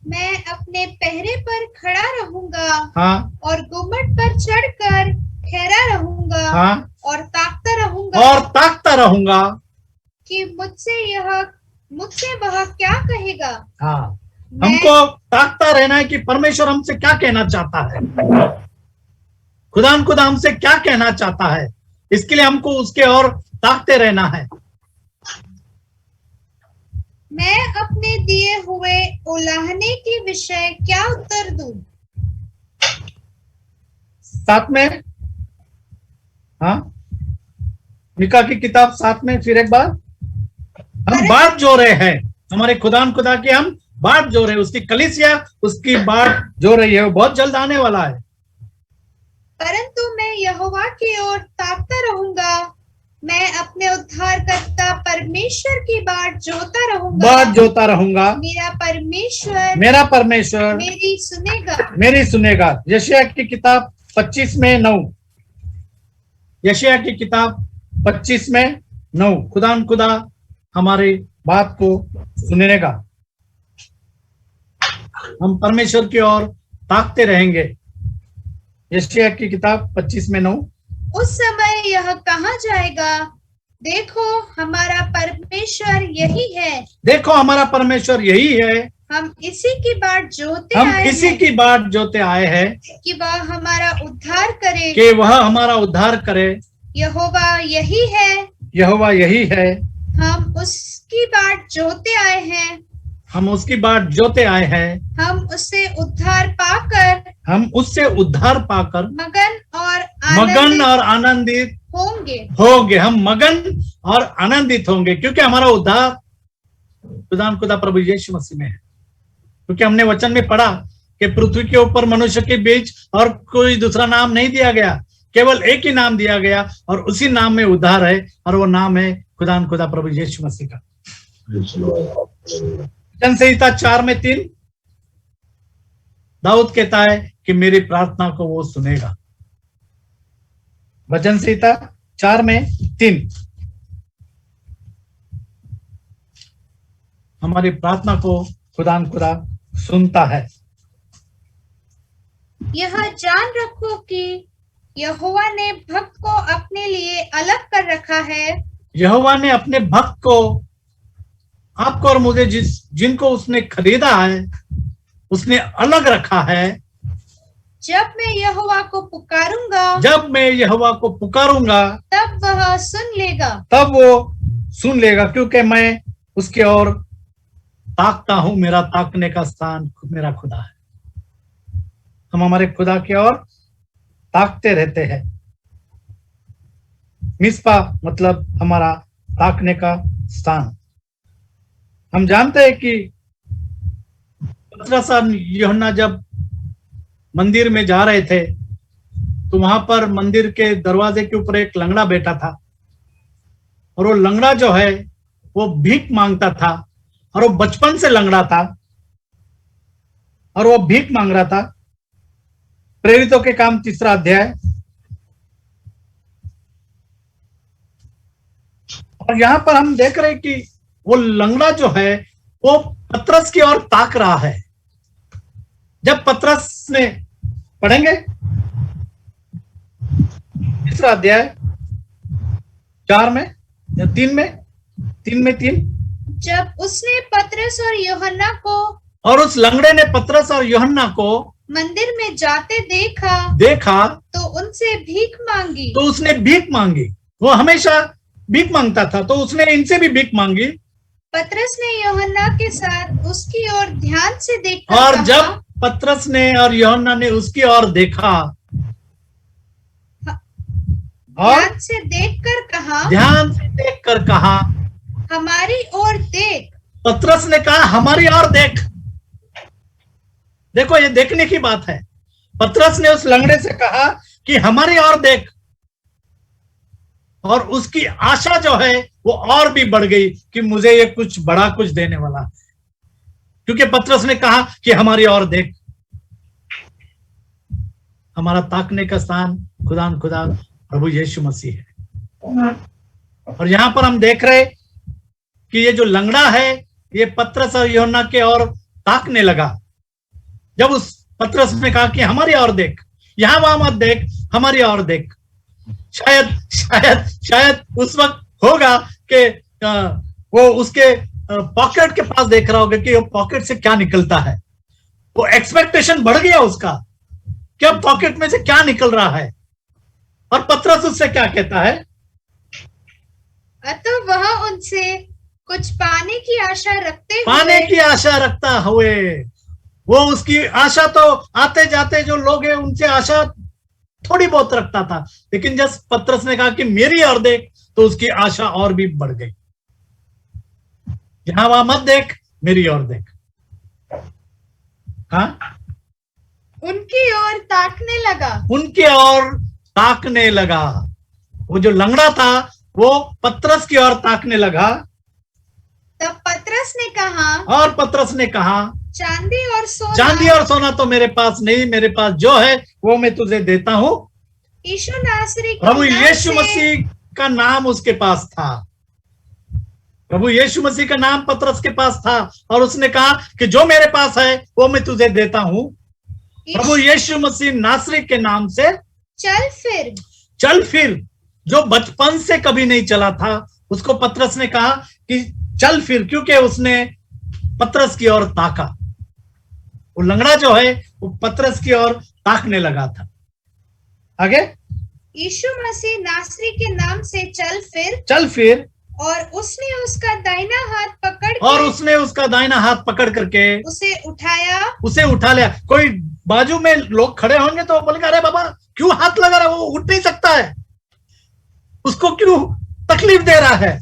मैं अपने पहरे पर खड़ा रहूंगा, हाँ और गुम्मट पर चढ़कर ठहरा रहूंगा, हाँ, और ताकता रहूंगा कि मुझसे वह क्या कहेगा। हाँ, मैं- हमको ताकता रहना है कि परमेश्वर हमसे क्या कहना चाहता है, खुदा हमसे क्या कहना चाहता है। इसके लिए हमको उसके और ताकते रहना है। मैं अपने दिए हुए उलाहने के विषय क्या उत्तर दूं? 7 में, हाँ, मीका की किताब 7 में फिर एक बार हम बाट जो रहे हैं, हमारे खुदा की हम बाट जो रहे, उसकी कलीसिया उसकी बाट जो रही है, वो बहुत जल्द आने वाला है। परंतु मैं यहोवा की ओर ताकता रहूंगा, मैं अपने उद्धारकर्ता परमेश्वर की बाट जोता रहूंगा। मेरा परमेश्वर मेरी सुनेगा। यशायाह की किताब 25 में 9, यशायाह की किताब 25 में 9, खुदा हमारी बात को सुनेगा। हम परमेश्वर की ओर ताकते रहेंगे। यशायाह की किताब 25 में 9, उस समय यह कहाँ जाएगा? देखो हमारा परमेश्वर यही है। देखो हमारा परमेश्वर यही है। हम इसी की बाट जोते हम आए इसी हैं की बाट जोते आए हैं कि वह हमारा उद्धार करे। कि वह हमारा उद्धार करे। यहोवा यही है। यहोवा यही है। हम उसकी बाट जोते आए हैं। हम उसकी बाट जोते आए हैं। हम उससे उद्धार पाकर मगन और आनंदित होंगे। हम मगन और आनंदित होंगे, क्योंकि हमारा उद्धार खुदा प्रभु यीशु मसीह में है। क्योंकि हमने वचन में पढ़ा कि पृथ्वी के ऊपर मनुष्य के बीच और कोई दूसरा नाम नहीं दिया गया, केवल एक ही नाम दिया गया, और उसी नाम में उद्धार है, और वो नाम है खुदा प्रभु यीशु मसीह का। वचन संहिता 4 में 3, दाऊद कहता है कि मेरी प्रार्थना को वो सुनेगा। वचन संहिता 4 में 3, हमारी प्रार्थना को खुदा सुनता है। यह जान रखो कि यहोवा ने भक्त को अपने लिए अलग कर रखा है। यहोवा ने अपने भक्त को, आपको और मुझे, जिनको उसने खरीदा है, उसने अलग रखा है। जब मैं यहोवा को पुकारूंगा तब वह सुन लेगा, क्योंकि मैं उसके ओर ताकता हूं। मेरा ताकने का स्थान मेरा खुदा है। हम हमारे खुदा की ओर ताकते रहते हैं। मिस्पा मतलब हमारा ताकने का स्थान। हम जानते हैं कि पतरस और यूहन्ना जब मंदिर में जा रहे थे तो वहां पर मंदिर के दरवाजे के ऊपर एक लंगड़ा बैठा था, और वो लंगड़ा जो है वो भीख मांगता था, और वो बचपन से लंगड़ा था और वो भीख मांग रहा था। प्रेरितों के काम 3 अध्याय, और यहां पर हम देख रहे हैं कि वो लंगड़ा जो है वो पतरस की ओर ताक रहा है। जब पतरस ने, पढ़ेंगे 3 अध्याय 4 में या 3 में 3। जब उसने पतरस और यूहन्ना को और उस लंगड़े ने पतरस और यूहन्ना को मंदिर में जाते देखा तो उनसे भीख मांगी। तो उसने भीख मांगी। वो हमेशा भीख मांगता था, तो उसने इनसे भी भीख मांगी। पतरस ने यूहन्ना के साथ उसकी ओर ध्यान से देखकर और कहा, जब पतरस ने और यूहन्ना ने उसकी ओर देखा, और ध्यान से देखकर कहा, हमारी ओर देख। पतरस ने कहा हमारी ओर देख। देखो, ये देखने की बात है। पतरस ने उस लंगड़े से कहा कि हमारी ओर देख, और उसकी आशा जो है वो और भी बढ़ गई कि मुझे ये कुछ बड़ा कुछ देने वाला, क्योंकि पतरस ने कहा कि हमारी ओर देख। हमारा ताकने का स्थान खुदा प्रभु यीशु मसीह है। और यहां पर हम देख रहे कि ये जो लंगड़ा है ये पतरस और यूहन्ना के ओर ताकने लगा। जब उस पतरस ने कहा कि हमारी ओर देख, यहां वहां मत देख, हमारी ओर देख। शायद उस वक्त होगा कि वो उसके पॉकेट के पास देख रहा होगा कि वो पॉकेट से क्या निकलता है। वो एक्सपेक्टेशन बढ़ गया उसका, क्या पॉकेट में से क्या निकल रहा है। और पतरस उससे क्या कहता है, अतः वह उनसे कुछ पाने की आशा रखता हुए, वो उसकी आशा तो आते जाते जो लोग हैं उनसे आशा थोड़ी बहुत रखता था, लेकिन जब पतरस ने कहा कि मेरी ओर देख, तो उसकी आशा और भी बढ़ गई। यहां वहां मत देख, मेरी ओर देख। हाँ, उनकी ओर ताकने लगा। वो जो लंगड़ा था वो पतरस की ओर ताकने लगा। तब पतरस ने कहा, चांदी और सोना तो मेरे पास नहीं, मेरे पास जो है वो मैं तुझे देता हूं। प्रभु यीशु मसीह का नाम उसके पास था। प्रभु यीशु मसीह का नाम पतरस के पास था, और उसने कहा कि जो मेरे पास है वो मैं तुझे देता हूं। प्रभु यीशु मसीह नासरी के नाम से चल फिर। जो बचपन से कभी नहीं चला था उसको पतरस ने कहा कि चल फिर, क्योंकि उसने पतरस की ओर ताका। वो लंगड़ा जो है वो पतरस की ओर ताकने लगा था। आगे, यीशु मसीह नासरी के नाम से चल फिर और उसने उसका दाहिना हाथ पकड़ करके उसे उठा लिया। कोई बाजू में लोग खड़े होंगे तो बोलेंगे अरे बाबा क्यों हाथ लगा रहा है, वो उठ नहीं सकता है, उसको क्यों तकलीफ दे रहा है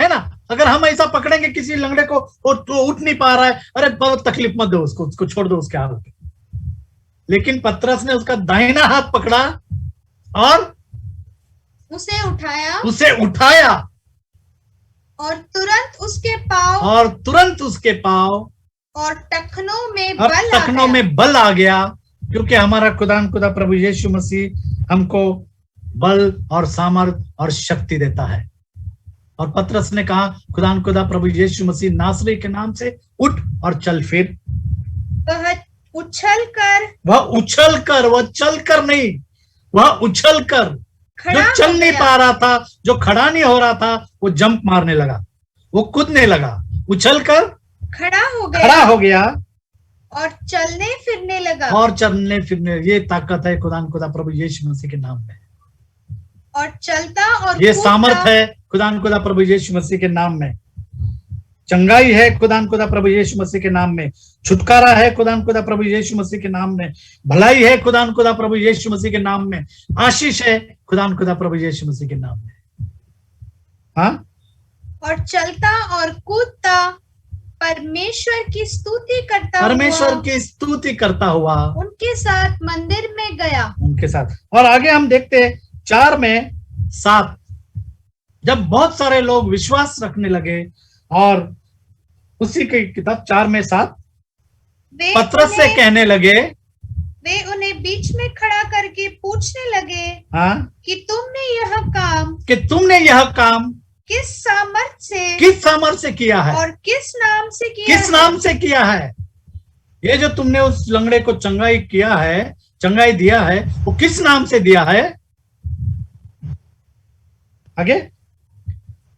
ना। अगर हम ऐसा पकड़ेंगे किसी लंगड़े को और तो उठ नहीं पा रहा है, अरे बहुत तकलीफ मत दो उसको छोड़ दो उसके हाथ पे। लेकिन पतरस ने उसका दाहिना हाथ पकड़ा और उसे उठाया और तुरंत उसके पांव और टखनों में बल आ गया, क्योंकि हमारा खुदा प्रभु यीशु मसीह हमको बल और सामर्थ और शक्ति देता है। और पतरस ने कहा खुदा प्रभु यीशु मसीह नासरी के नाम से उठ और चल फिर। वह उछल कर जो चल नहीं पा रहा था, जो खड़ा नहीं हो रहा था, वो जंप मारने लगा, वो कूदने लगा, उछल कर खड़ा हो गया और चलने फिरने। ये ताकत है खुदा प्रभु यीशु मसीह के नाम में। और चलता और ये सामर्थ है खुदा प्रभु यीशु मसीह के नाम में। चंगाई है खुदा प्रभु यीशु मसीह के नाम में। छुटकारा है खुदा प्रभु यीशु मसीह के नाम में। भलाई है खुदा प्रभु यीशु मसीह के नाम में। आशीष है खुदा प्रभु यीशु मसीह के नाम में। हाँ, और चलता और कूदता परमेश्वर की स्तुति करता परमेश्वर हुआ की स्तुति करता हुआ उनके साथ मंदिर में गया। उनके साथ। और आगे हम देखते हैं 4:7, जब बहुत सारे लोग विश्वास रखने लगे, और उसी की किताब 4:7 वे पतरस से कहने लगे, वे उन्हें बीच में खड़ा करके पूछने लगे हाँ, कि तुमने यह काम कि तुमने यह काम किस सामर्थ्य से किस सामर्थ्य से किया है, और किस नाम से किया किस है? नाम से किया है। ये जो तुमने उस लंगड़े को चंगाई किया है, चंगाई दिया है, वो किस नाम से दिया है? आगे,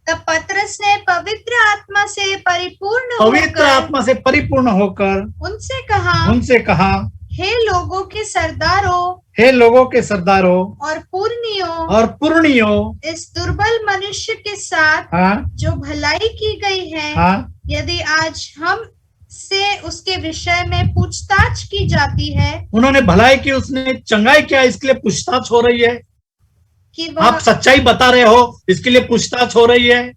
तब पतरस ने पवित्र आत्मा से परिपूर्ण होकर उनसे कहा, हे लोगों के सरदारों हे लोगों के सरदारों और और पुरनियों, इस दुर्बल मनुष्य के साथ हाँ, जो भलाई की गई है, हाँ, यदि आज हम से उसके विषय में पूछताछ की जाती है उन्होंने भलाई की, उसने चंगाई किया, इसके लिए पूछताछ हो रही है। कि वह आप सच्चाई बता रहे हो, इसके लिए पूछताछ हो रही है।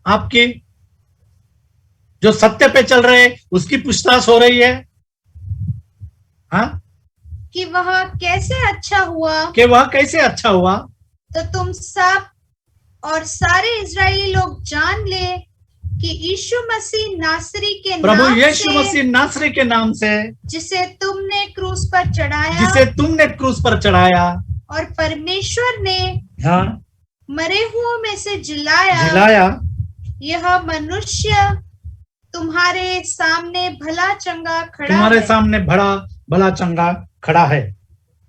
आपकी जो सत्य पे चल रहे हैं उसकी पूछताछ हो रही है। हाँ, कि वह कैसे अच्छा हुआ, कि वह कैसे अच्छा हुआ, तो तुम सब और सारे इजरायली लोग जान ले कि यीशु मसीह नासरी के प्रभु नाम यीशु से, मसीह नासरी के नाम से, जिसे तुमने क्रूस पर चढ़ाया, जिसे तुमने क्रूस पर चढ़ाया, और परमेश्वर ने हाँ, मरे हुओं में से जिलाया, यह मनुष्य तुम्हारे सामने भला चंगा खड़ा तुम्हारे है। सामने भला चंगा खड़ा है।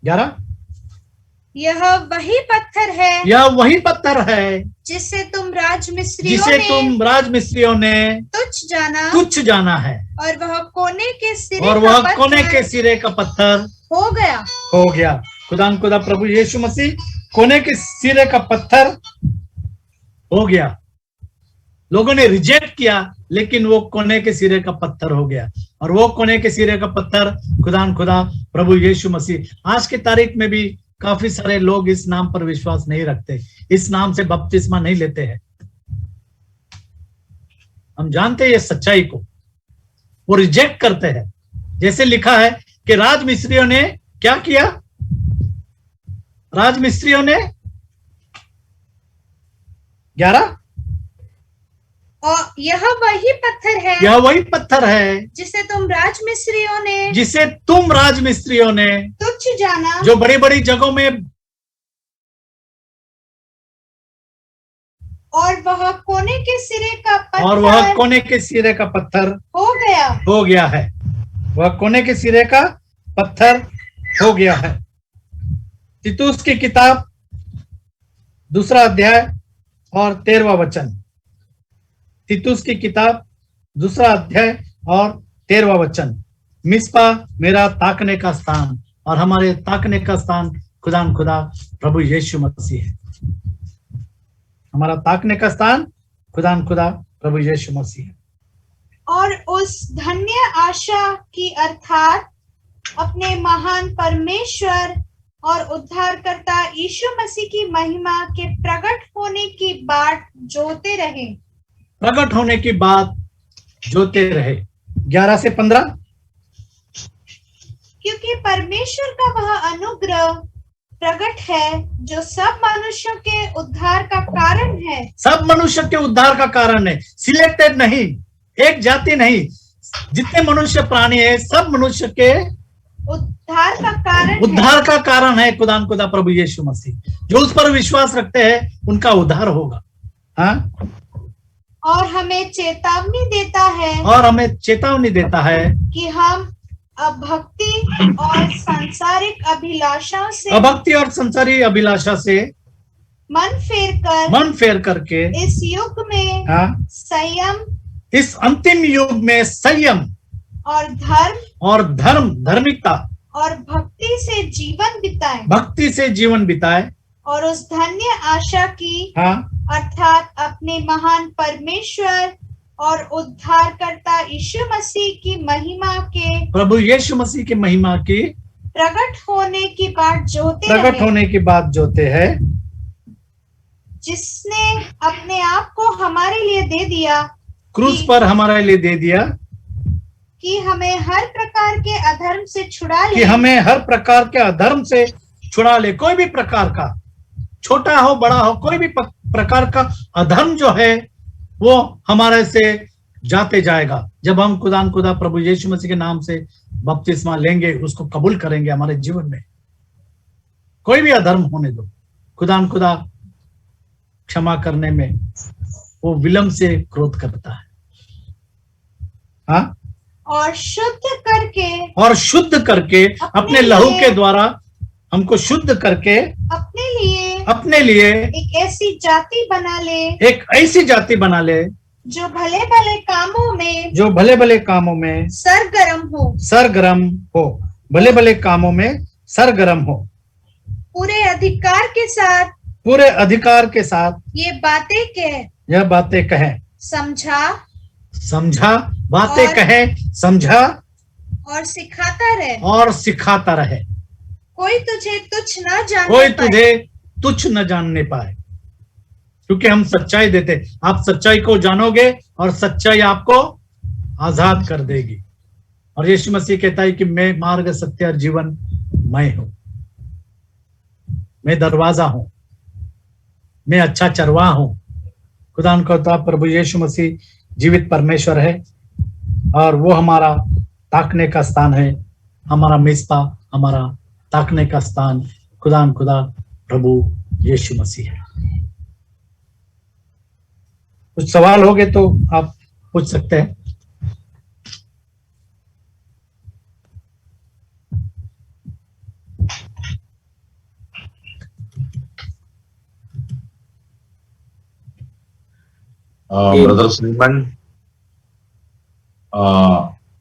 11, यह वही पत्थर है यह वही पत्थर है जिसे तुम राजमिस्त्रियों ने तुच्छ जाना है, और वह कोने के सिरे और का वह पत्थर कोने के सिरे का पत्थर हो गया। खुदा प्रभु यीशु मसीह कोने के सिरे का पत्थर हो गया। लोगों ने रिजेक्ट किया, लेकिन वो कोने के सिरे का पत्थर हो गया। और वो कोने के सिरे का पत्थर खुदा प्रभु यीशु मसीह। आज की तारीख में भी काफी सारे लोग इस नाम पर विश्वास नहीं रखते, इस नाम से बपतिस्मा नहीं लेते हैं। हम जानते हैं ये सच्चाई को, वो रिजेक्ट करते हैं। जैसे लिखा है कि राजमिस्त्रियों ने क्या किया, राजमिस्त्रियों ने 11, और यह वही पत्थर है जिसे तुम राजमिस्त्रियों ने तुच्छ जाना, जो बड़ी बड़ी जगहों में, और वह कोने के सिरे का पत्थर हो गया है। वह कोने के सिरे का पत्थर हो गया है। तीतुस की किताब 2 अध्याय और 13वां वचन। तीतुस की किताब 2 अध्याय और 13वां वचन। मिस्पा मेरा ताकने का स्थान, और हमारे ताकने का स्थान खुदा प्रभु यीशु मसीह है। हमारा ताकने का स्थान खुदा प्रभु यीशु मसीह है। और उस धन्य आशा की अर्थात अपने महान परमेश्वर और उद्धारकर्ता यीशु मसीह की महिमा के प्रकट होने की बाट जोते रहे। 11 से 15। क्योंकि परमेश्वर का वह अनुग्रह प्रकट है जो सब मनुष्यों के उद्धार का कारण है। सब मनुष्य के उद्धार का कारण है, सिलेक्टेड नहीं, एक जाति नहीं, जितने मनुष्य प्राणी है सब मनुष्य के उद्धार का कारण है खुदा प्रभु यीशु मसीह। जो उस पर विश्वास रखते हैं उनका उद्धार होगा। हाँ, और हमें चेतावनी देता है कि हम अभक्ति और सांसारिक अभिलाषा से मन फेर करके इस युग में संयम, इस अंतिम युग में संयम और धार्मिकता और भक्ति से जीवन बिताए, और उस धन्य आशा की अर्थात अपने महान परमेश्वर और उद्धारकर्ता यीशु मसीह की महिमा के, प्रभु यीशु मसीह की महिमा की प्रकट होने की बात जोते हैं, जिसने अपने आप को हमारे लिए दे दिया क्रूस पर हमारे लिए दे दिया, कि हमें हर प्रकार के अधर्म से छुड़ा कि ले, हमें हर प्रकार के अधर्म से छुड़ा ले। कोई भी प्रकार का, छोटा हो बड़ा हो, कोई भी प्रकार का अधर्म जो है वो हमारे से जाते जाएगा। जब हम खुदा प्रभु यीशु मसीह के नाम से बपतिस्मा लेंगे, उसको कबूल करेंगे हमारे जीवन में, कोई भी अधर्म होने दो, खुदा क्षमा करने में वो विलंब से क्रोध करता है। हाँ, और शुद्ध करके अपने लहू के द्वारा हमको शुद्ध करके अपने लिए एक ऐसी जाति बना ले जो भले भले कामों में सरगर्म हो, भले कामों में सरगर्म हो, पूरे अधिकार के साथ ये बातें कहे, समझा बातें कहे, समझा और सिखाता रहे। कोई तुझे तुच्छ न जानने पाए, क्योंकि हम सच्चाई देते। आप सच्चाई को जानोगे और सच्चाई आपको आजाद कर देगी। और यीशु मसीह कहता है कि मैं मार्ग, सत्य और जीवन मैं हूं, मैं दरवाजा हूं, मैं अच्छा चरवाहा हूं। खुदा का प्रभु यीशु मसीह जीवित परमेश्वर है और वो हमारा ताकने का स्थान है, हमारा मिस्पा, हमारा ताकने का स्थान खुदा प्रभु यीशु मसीह है। कुछ सवाल होंगे तो आप पूछ सकते हैं। ब्रदर सीमन,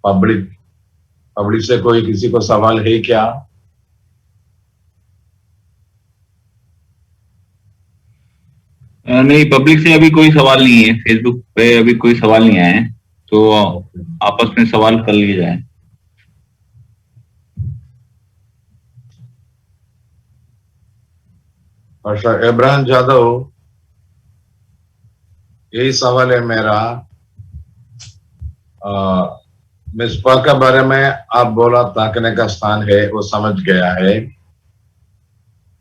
पब्लिक से कोई किसी को सवाल है क्या? नहीं, पब्लिक से अभी कोई सवाल नहीं है। फेसबुक पे अभी कोई सवाल नहीं आए, तो आपस में सवाल कर लिए जाए। अच्छा, इब्राहिम जादव, यही सवाल है मेरा। मिस्पा के बारे में आप बोला ताकने का स्थान है, वो समझ गया है।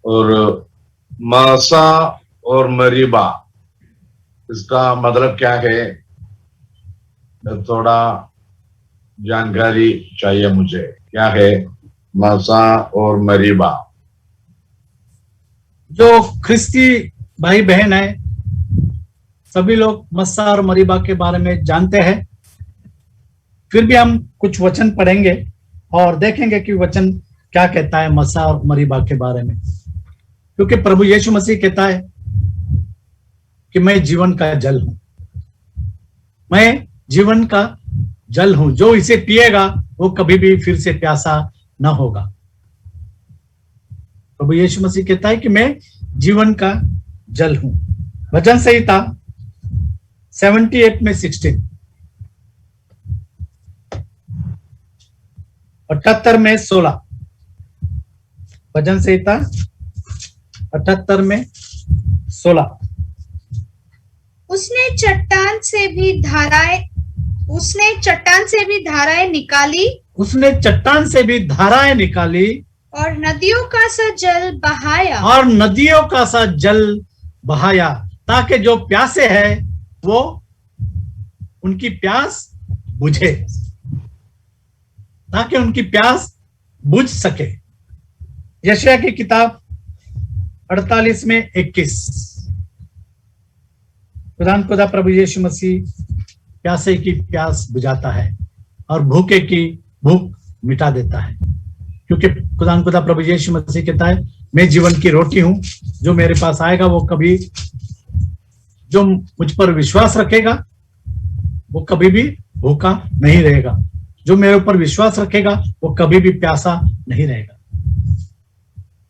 और मासा और मरीबा, इसका मतलब क्या है? थोड़ा जानकारी चाहिए मुझे। क्या है मासा और मरीबा? जो ख्रिस्ती भाई बहन है, सभी लोग मस्सा और मरीबा के बारे में जानते हैं। फिर भी हम कुछ वचन पढ़ेंगे और देखेंगे कि वचन क्या कहता है मस्सा और मरीबा के बारे में। क्योंकि प्रभु यीशु मसीह कहता है कि मैं जीवन का जल हूं, मैं जीवन का जल हूं, जो इसे पिएगा वो कभी भी फिर से प्यासा न होगा। प्रभु यीशु मसीह कहता है कि मैं जीवन का जल हूं। भजन संहिता 78 में 16, 78 में 16, भजन संहिता 78 में 16। उसने चट्टान से भी धाराएं निकाली, और नदियों का सा जल बहाया, ताकि जो प्यासे है वो उनकी प्यास बुझे, ताकि उनकी प्यास बुझ सके। यशायाह की किताब 48 में 21। खुदा प्रभु यीशु मसीह प्यासे की प्यास बुझाता है और भूखे की भूख मिटा देता है। क्योंकि खुदा प्रभु यीशु मसीह कहता है मैं जीवन की रोटी हूं, जो मेरे पास आएगा वो कभी, जो मुझ पर विश्वास रखेगा वो कभी भी भूखा नहीं रहेगा, जो मेरे ऊपर विश्वास रखेगा वो कभी भी प्यासा नहीं रहेगा।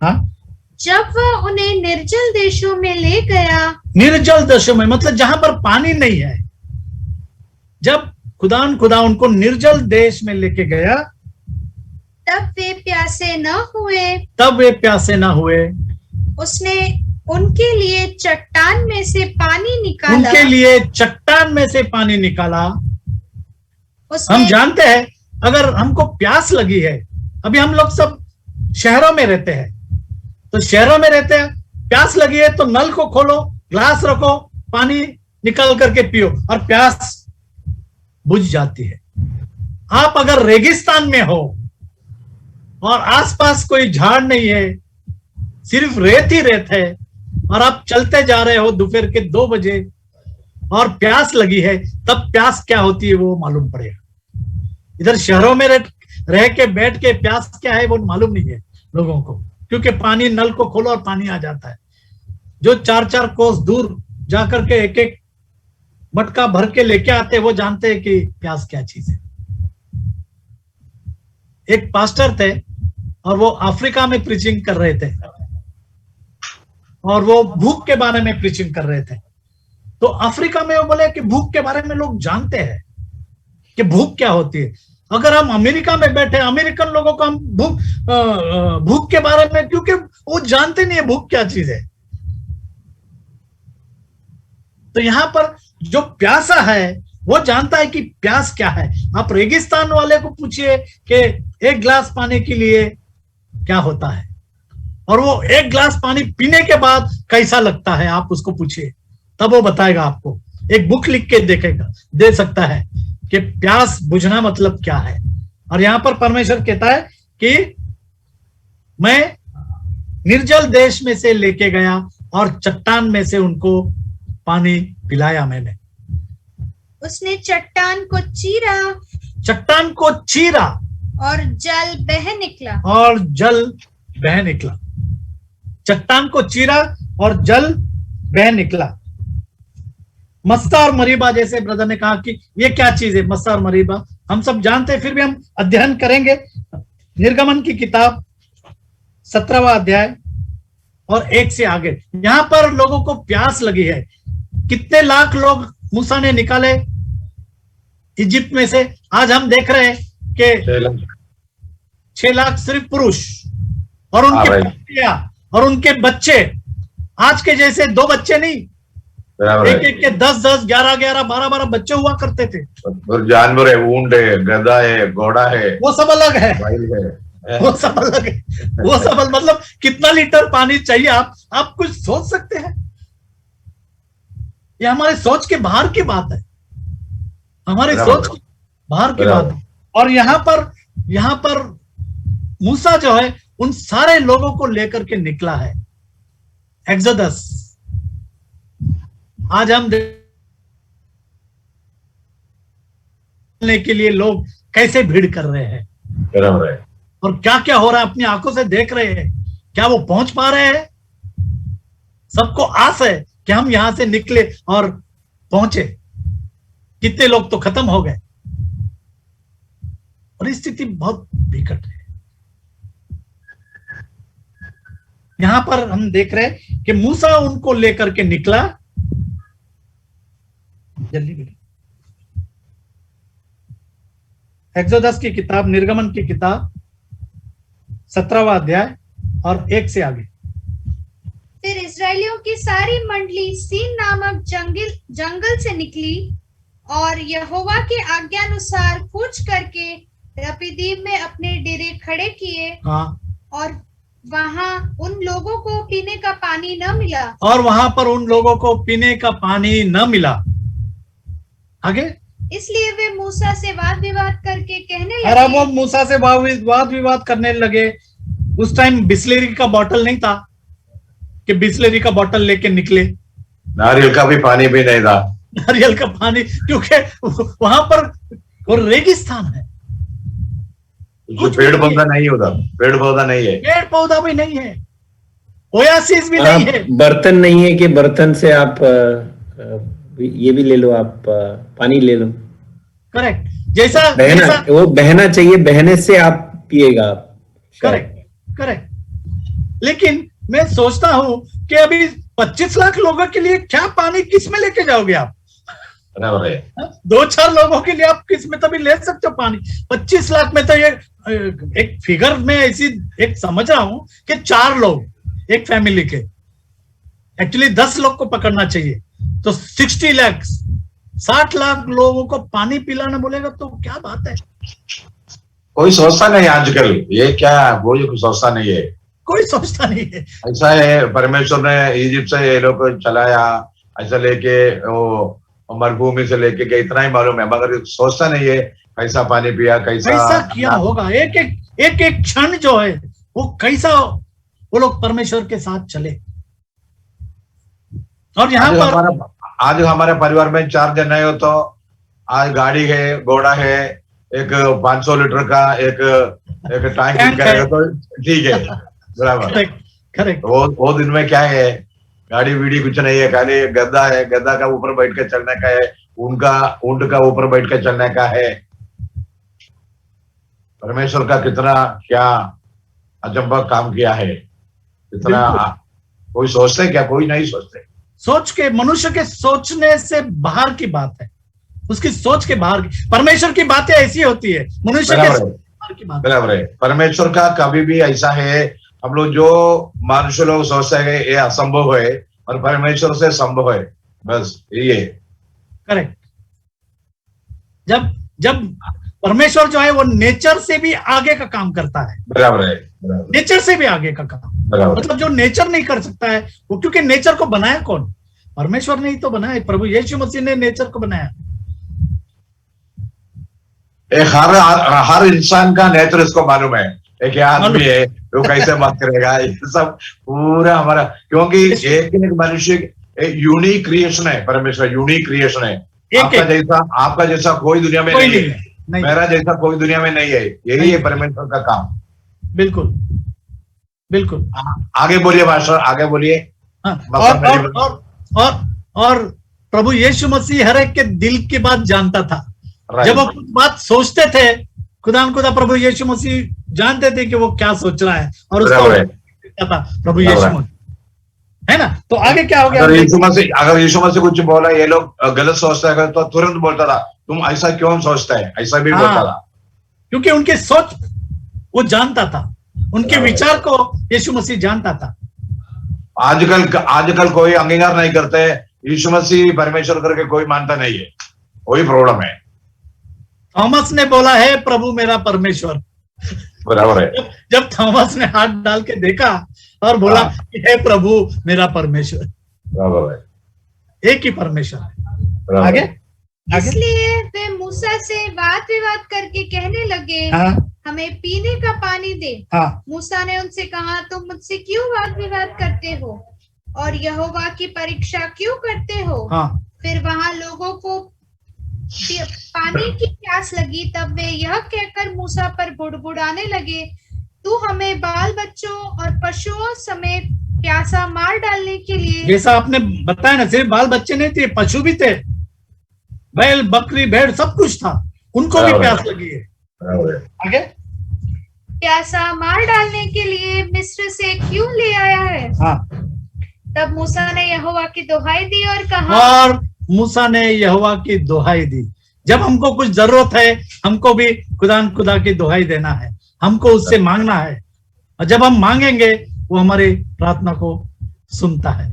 हाँ, जब वह उन्हें निर्जल देशों में ले गया, निर्जल देशों में मतलब जहां पर पानी नहीं है, जब खुदा उनको निर्जल देश में लेके गया, तब वे प्यासे न हुए। उसने उनके लिए चट्टान में से पानी निकाला। उनके लिए चट्टान में से पानी निकाला। उसने हम जानते हैं अगर हमको प्यास लगी है, अभी हम लोग सब शहरों में रहते हैं, तो शहरों में रहते हैं, प्यास लगी है तो नल को खोलो, ग्लास रखो, पानी निकाल करके पियो और प्यास बुझ जाती है। आप अगर रेगिस्तान में हो और आसपास कोई झाड़ नहीं है, सिर्फ रेत ही रेत है, और आप चलते जा रहे हो दोपहर के 2 बजे और प्यास लगी है, तब प्यास क्या होती है वो मालूम पड़ेगा। इधर शहरों में रह के बैठ के प्यास क्या है वो मालूम नहीं है लोगों को, क्योंकि पानी नल को खोलो और पानी आ जाता है। जो 4-4 कोस दूर जाकर के एक-एक मटका भर के लेके आते हैं, वो जानते हैं कि प्यास क्या चीज है। एक पास्टर थे और वो अफ्रीका में प्रीचिंग कर रहे थे और वो भूख के बारे में प्रीचिंग कर रहे थे। तो अफ्रीका में वो बोले कि भूख के बारे में लोग जानते हैं कि भूख क्या होती है। अगर हम अमेरिका में बैठे, अमेरिकन लोगों को हम भूख के बारे में, क्योंकि वो जानते नहीं है भूख क्या चीज है। तो यहां पर जो प्यासा है वो जानता है कि प्यास क्या है। आप रेगिस्तान वाले को पूछिए कि 1 गिलास पानी के लिए क्या होता है, और वो 1 गिलास पानी पीने के बाद कैसा लगता है आप उसको पूछिए, तब वो बताएगा आपको। एक बुक लिख के दे सकता है कि प्यास बुझना मतलब क्या है। और यहां पर परमेश्वर कहता है कि मैं निर्जल देश में से लेके गया और चट्टान में से उनको पानी पिलाया मैंने। उसने चट्टान को चीरा, चट्टान को चीरा और जल बह निकला। और जल बह निकला। चट्टान को चीरा और जल बह निकला। मस्सा और मरीबा, जैसे ब्रदर ने कहा कि ये क्या चीज है मस्सा और मरीबा, हम सब जानते हैं, फिर भी हम अध्ययन करेंगे। निर्गमन की किताब 17वां अध्याय और 1 से आगे। यहां पर लोगों को प्यास लगी है। कितने लाख लोग मूसा ने निकाले इजिप्ट में से। आज हम देख रहे हैं कि 6 लाख सिर्फ पुरुष और उनके पत्नियां और उनके बच्चे। आज के जैसे 2 बच्चे नहीं, एक के 10-10, 11-11, 12-12 बच्चे हुआ करते थे। और जानवर है, ऊंट है, गधा है, घोड़ा है, वो सब अलग है, वो सब अलग है। वो सब मतलब कितना लीटर पानी चाहिए आप कुछ सोच सकते हैं? ये हमारे सोच के बाहर की बात है, हमारी सोच के बाहर की बात है। और यहाँ पर मूसा जो है उन सारे लोगों को लेकर के निकला है। एक्सोडस आज हम देखने के लिए लोग कैसे भीड़ कर रहे हैं और क्या क्या हो रहा है अपनी आंखों से देख रहे हैं। क्या वो पहुंच पा रहे हैं? सबको आस है कि हम यहां से निकले और पहुंचे। कितने लोग तो खत्म हो गए और स्थिति बहुत विकट है। यहां पर हम देख रहे हैं कि मूसा उनको लेकर के निकला। जल्दी एक्सोडस की किताब, निर्गमन की किताब 17वां अध्याय और 1 से आगे। फिर इस्राएलियों की सारी मंडली सीन नामक जंगल से निकली और यहोवा के आज्ञानुसार कूच करके रपीदीम में अपने डेरे खड़े किए। और वहां उन लोगों को पीने का पानी न मिला। और वहां पर उन लोगों को पीने का पानी न मिला। आगे, इसलिए वे मूसा से वाद विवाद करके कहने लगे। और अब वो मूसा से वाद विवाद करने लगे। उस टाइम बिस्लेरी का बोतल नहीं था कि बिस्लेरी का बोतल लेके निकले। नारियल का भी पानी भी नहीं था। नारियल का पानी, क्योंकि वहां पर वो रेगिस्तान है, जो पेड़ पौधा नहीं होता, पेड़ पौधा नहीं है, पेड़ पौधा भी नहीं है, ओयासिस भी नहीं है, बर्तन नहीं है कि बर्तन से आप ये भी ले लो, आप पानी ले लो। करेक्ट। जैसा वो बहना चाहिए, बहने से आप पिएगा। करेक्ट। लेकिन मैं सोचता हूं कि अभी 25 लाख लोगों के लिए क्या पानी किस में लेके जाओगे आप? 2-4 लोगों के लिए आप किस में तभी ले सकते हो पानी। 25 लाख में तो ये एक फिगर में ऐसी एक समझ रहा हूं कि 4 लोग एक फैमिली के, एक्चुअली 10 लोग को पकड़ना चाहिए, तो 60 लाख 60 लाख लोगों को पानी पिलाना बोलेगा तो क्या बात है। कोई सोचता नहीं आजकल, ये क्या कोई सोचता नहीं है। कोई सोचता नहीं है। ऐसा है, परमेश्वर ने इजिप्ट से ये लोग को चलाया, ऐसा लेके वो मरुभूमि से लेके गए, इतना ही मालूम है, मगर सोचता नहीं है कैसा पानी पिया, कैसा किया होगा, एक एक क्षण जो है वो कैसा वो लोग परमेश्वर के साथ चले। और यहाँ पर आज हमारे परिवार में 4 जन है, तो आज गाड़ी है, घोड़ा है, एक 500 लीटर का एक टैंक है, तो ठीक है, बराबर। करेक्ट। वो दिन में क्या है, गाड़ी वीडी कुछ नहीं है, खाली गद्दा है, गद्दा का ऊपर बैठ के चलने का है, ऊंट का ऊपर बैठ के चलने का है। परमेश्वर का कितना क्या अजंबा काम किया है, कितना कोई सोचते क्या, कोई नहीं सोचते। सोच के, मनुष्य के सोचने से बाहर की बात है, उसकी सोच के बाहर की। परमेश्वर की बातें ऐसी होती है, मनुष्य के बाहर की बात। बराबर है, परमेश्वर का कभी भी ऐसा है, हम लोग जो मनुष्य लोग सोचते हैं ये असंभव है, और परमेश्वर से संभव है, बस यही है। करेक्ट। जब परमेश्वर जो है वो नेचर से भी आगे का काम करता है। बराबर है, नेचर से भी आगे का काम, मतलब जो नेचर नहीं कर सकता है वो, क्योंकि नेचर को बनाया कौन? परमेश्वर ने ही तो बनाया, प्रभु यीशु मसीह ने नेचर को बनाया। हर इंसान का नेचर इसको मालूम है, एक आदमी है वो कैसे बात करेगा, ये सब पूरा हमारा, क्योंकि एक मनुष्य यूनिक क्रिएशन है, परमेश्वर यूनिक क्रिएशन है। आपका जैसा कोई दुनिया में नहीं है, मेरा जैसा कोई दुनिया में नहीं है, यही है परमेश्वर का काम। बिल्कुल बिल्कुल। आगे बोलिए मास्टर, आगे बोलिए। और प्रभु यीशु मसीह हर एक के दिल की बात जानता था। जब वो कुछ बात सोचते थे, खुदा प्रभु यीशु मसीह जानते थे कि वो क्या सोच रहा है, और उसको था प्रभु यीशु मसीह, है ना। तो आगे क्या हो गया? अगर यीशु मसीह कुछ बोला, ये लोग गलत सोचता है तो तुरंत बोलता था, तुम ऐसा क्यों सोचता है, ऐसा भी बोलता था, क्योंकि उनके सोच वो जानता था, उनके विचार को यीशु मसीह जानता था। आजकल कोई अंगीकार नहीं करते, यीशु मसीह परमेश्वर करके कोई मानता नहीं है, वही प्रॉब्लम है। थॉमस ने बोला है प्रभु मेरा परमेश्वर, बराबर है। जब थॉमस ने हाथ डाल के देखा और बोला कि हे प्रभु मेरा परमेश्वर, बराबर है, एक ही परमेश्वर है। आगे इसलिए वे मूसा से वाद विवाद करके कहने लगे, हमें पीने का पानी दे। मूसा ने उनसे कहा, तुम मुझसे क्यों वाद विवाद करते हो और यहोवा की परीक्षा क्यों करते हो? फिर वहां लोगों को पानी की प्यास लगी, तब वे यह कहकर मूसा पर बुड़बुड़ाने लगे, तू हमें बाल बच्चों और पशुओं समेत प्यासा मार डालने के लिए। जैसा आपने बताया ना, सिर्फ बाल बच्चे नहीं थे, पशु भी थे, बैल बकरी भेड़ सब कुछ था, उनको भी प्यास लगी है। आगे प्यासा मार डालने के लिए मिस्र से क्यों ले आया है? तब मूसा ने यहोवा की दुहाई दी और कहा, और मूसा ने यहोवा की दुहाई दी। जब हमको कुछ जरूरत है, हमको भी खुदा की दुहाई देना है, हमको उससे मांगना है, और जब हम मांगेंगे वो हमारी प्रार्थना को सुनता है।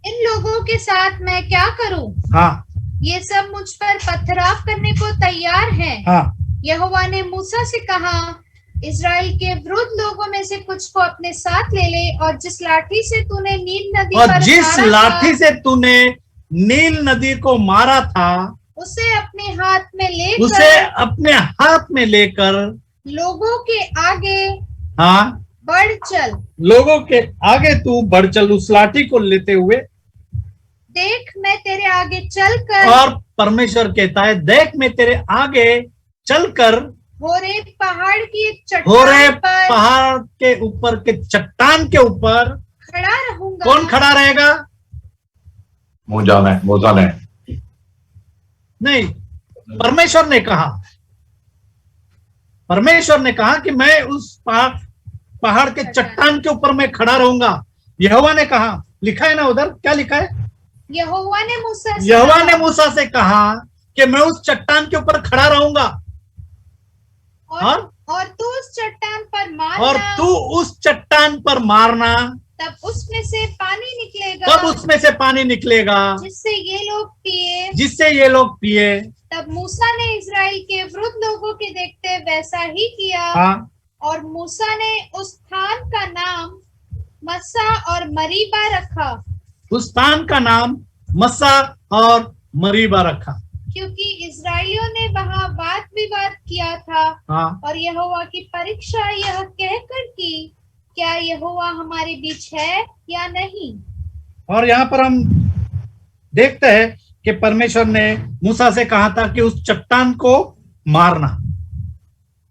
इन लोगों के साथ मैं क्या करूं? ये सब मुझ पर पथराव करने को तैयार हैं। यहोवा ने मूसा से कहा, इस्राएल के वृद्ध लोगों में से कुछ को अपने साथ ले ले, और जिस लाठी से तूने नील नदी को मारा था उसे अपने हाथ में लेकर लोगों के आगे बढ़ चल। लोगों के आगे तू बढ़ चल, उस लाठी को लेते हुए। देख मैं तेरे आगे चलकर, और परमेश्वर कहता है, देख मैं तेरे आगे चलकर होरेब पहाड़ की पहाड़ के ऊपर के चट्टान के ऊपर खड़ा रहूंगा। कौन खड़ा रहेगा? मूसा ने नहीं, परमेश्वर ने कहा कि मैं उस पहाड़ के चट्टान के ऊपर मैं खड़ा रहूंगा। यहोवा ने कहा, लिखा है ना उधर, क्या लिखा है? यहोवा ने मूसा से कहा कि मैं उस चट्टान के ऊपर खड़ा रहूंगा, और तू उस चट्टान पर मारना, तब तब उसमें से पानी निकलेगा, तब उसमें से पानी निकलेगा जिससे ये लोग पिए। जिससे ये लोग पिए। तब मूसा ने इस्राएल के वृद्ध लोगों के देखते वैसा ही किया। हाँ, और मूसा ने उस स्थान का नाम मस्सा और मरीबा रखा, उस स्थान का नाम मस्सा और मरीबा रखा। क्योंकि इस्राएलियों ने वहां वाद विवाद किया था। हाँ, और यहोवा की परीक्षा यह कहकर की, क्या यहोवा हमारे बीच है या नहीं। और यहाँ पर हम देखते हैं कि परमेश्वर ने मूसा से कहा था कि उस चट्टान को मारना,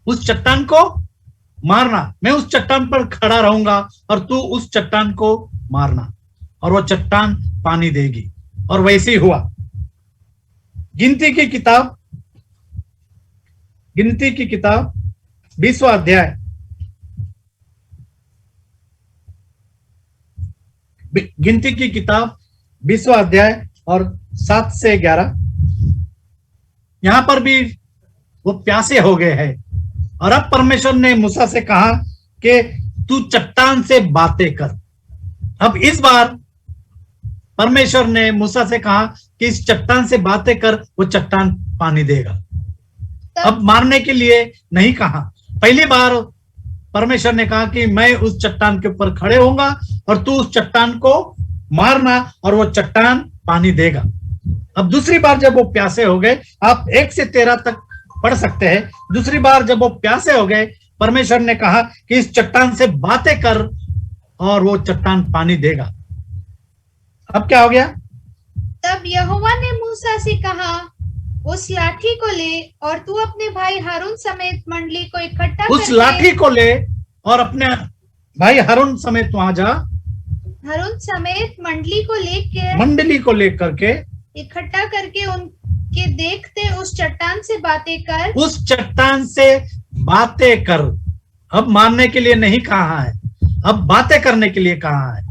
उस चट्टान को मारना। मैं उस चट्टान पर खड़ा रहूंगा और तू उस चट्टान को मारना, और वो चट्टान पानी देगी। और वैसे ही हुआ। गिनती की किताब 20वां अध्याय, गिनती की किताब 20वां अध्याय और 7 से 11। यहां पर भी वो प्यासे हो गए हैं। और अब परमेश्वर ने मूसा से कहा कि तू चट्टान से बातें कर। अब इस बार परमेश्वर ने मूसा से कहा कि इस चट्टान से बातें कर, वो चट्टान पानी देगा। अब मारने के लिए नहीं कहा। पहली बार परमेश्वर ने कहा कि मैं उस चट्टान के ऊपर खड़े होऊंगा और तू उस चट्टान को मारना, और वो चट्टान पानी देगा। अब दूसरी बार जब वो प्यासे हो गए, आप 1 से 13 तक पढ़ सकते हैं। दूसरी बार जब वो प्यासे हो गए, परमेश्वर ने कहा कि इस चट्टान से बातें कर और वो चट्टान पानी देगा। अब क्या हो गया? तब यहोवा ने मूसा से कहा, उस लाठी को ले और तू अपने भाई हारून समेत मंडली को इकट्ठा उस करके, लाठी को ले और अपने भाई हारून समेत वहां जा, हारून समेत मंडली को लेकर, मंडली को लेकर के इकट्ठा करके उनके देखते उस चट्टान से बातें कर, उस चट्टान से बातें कर। अब मारने के लिए नहीं कहा है, अब बातें करने के लिए कहा है।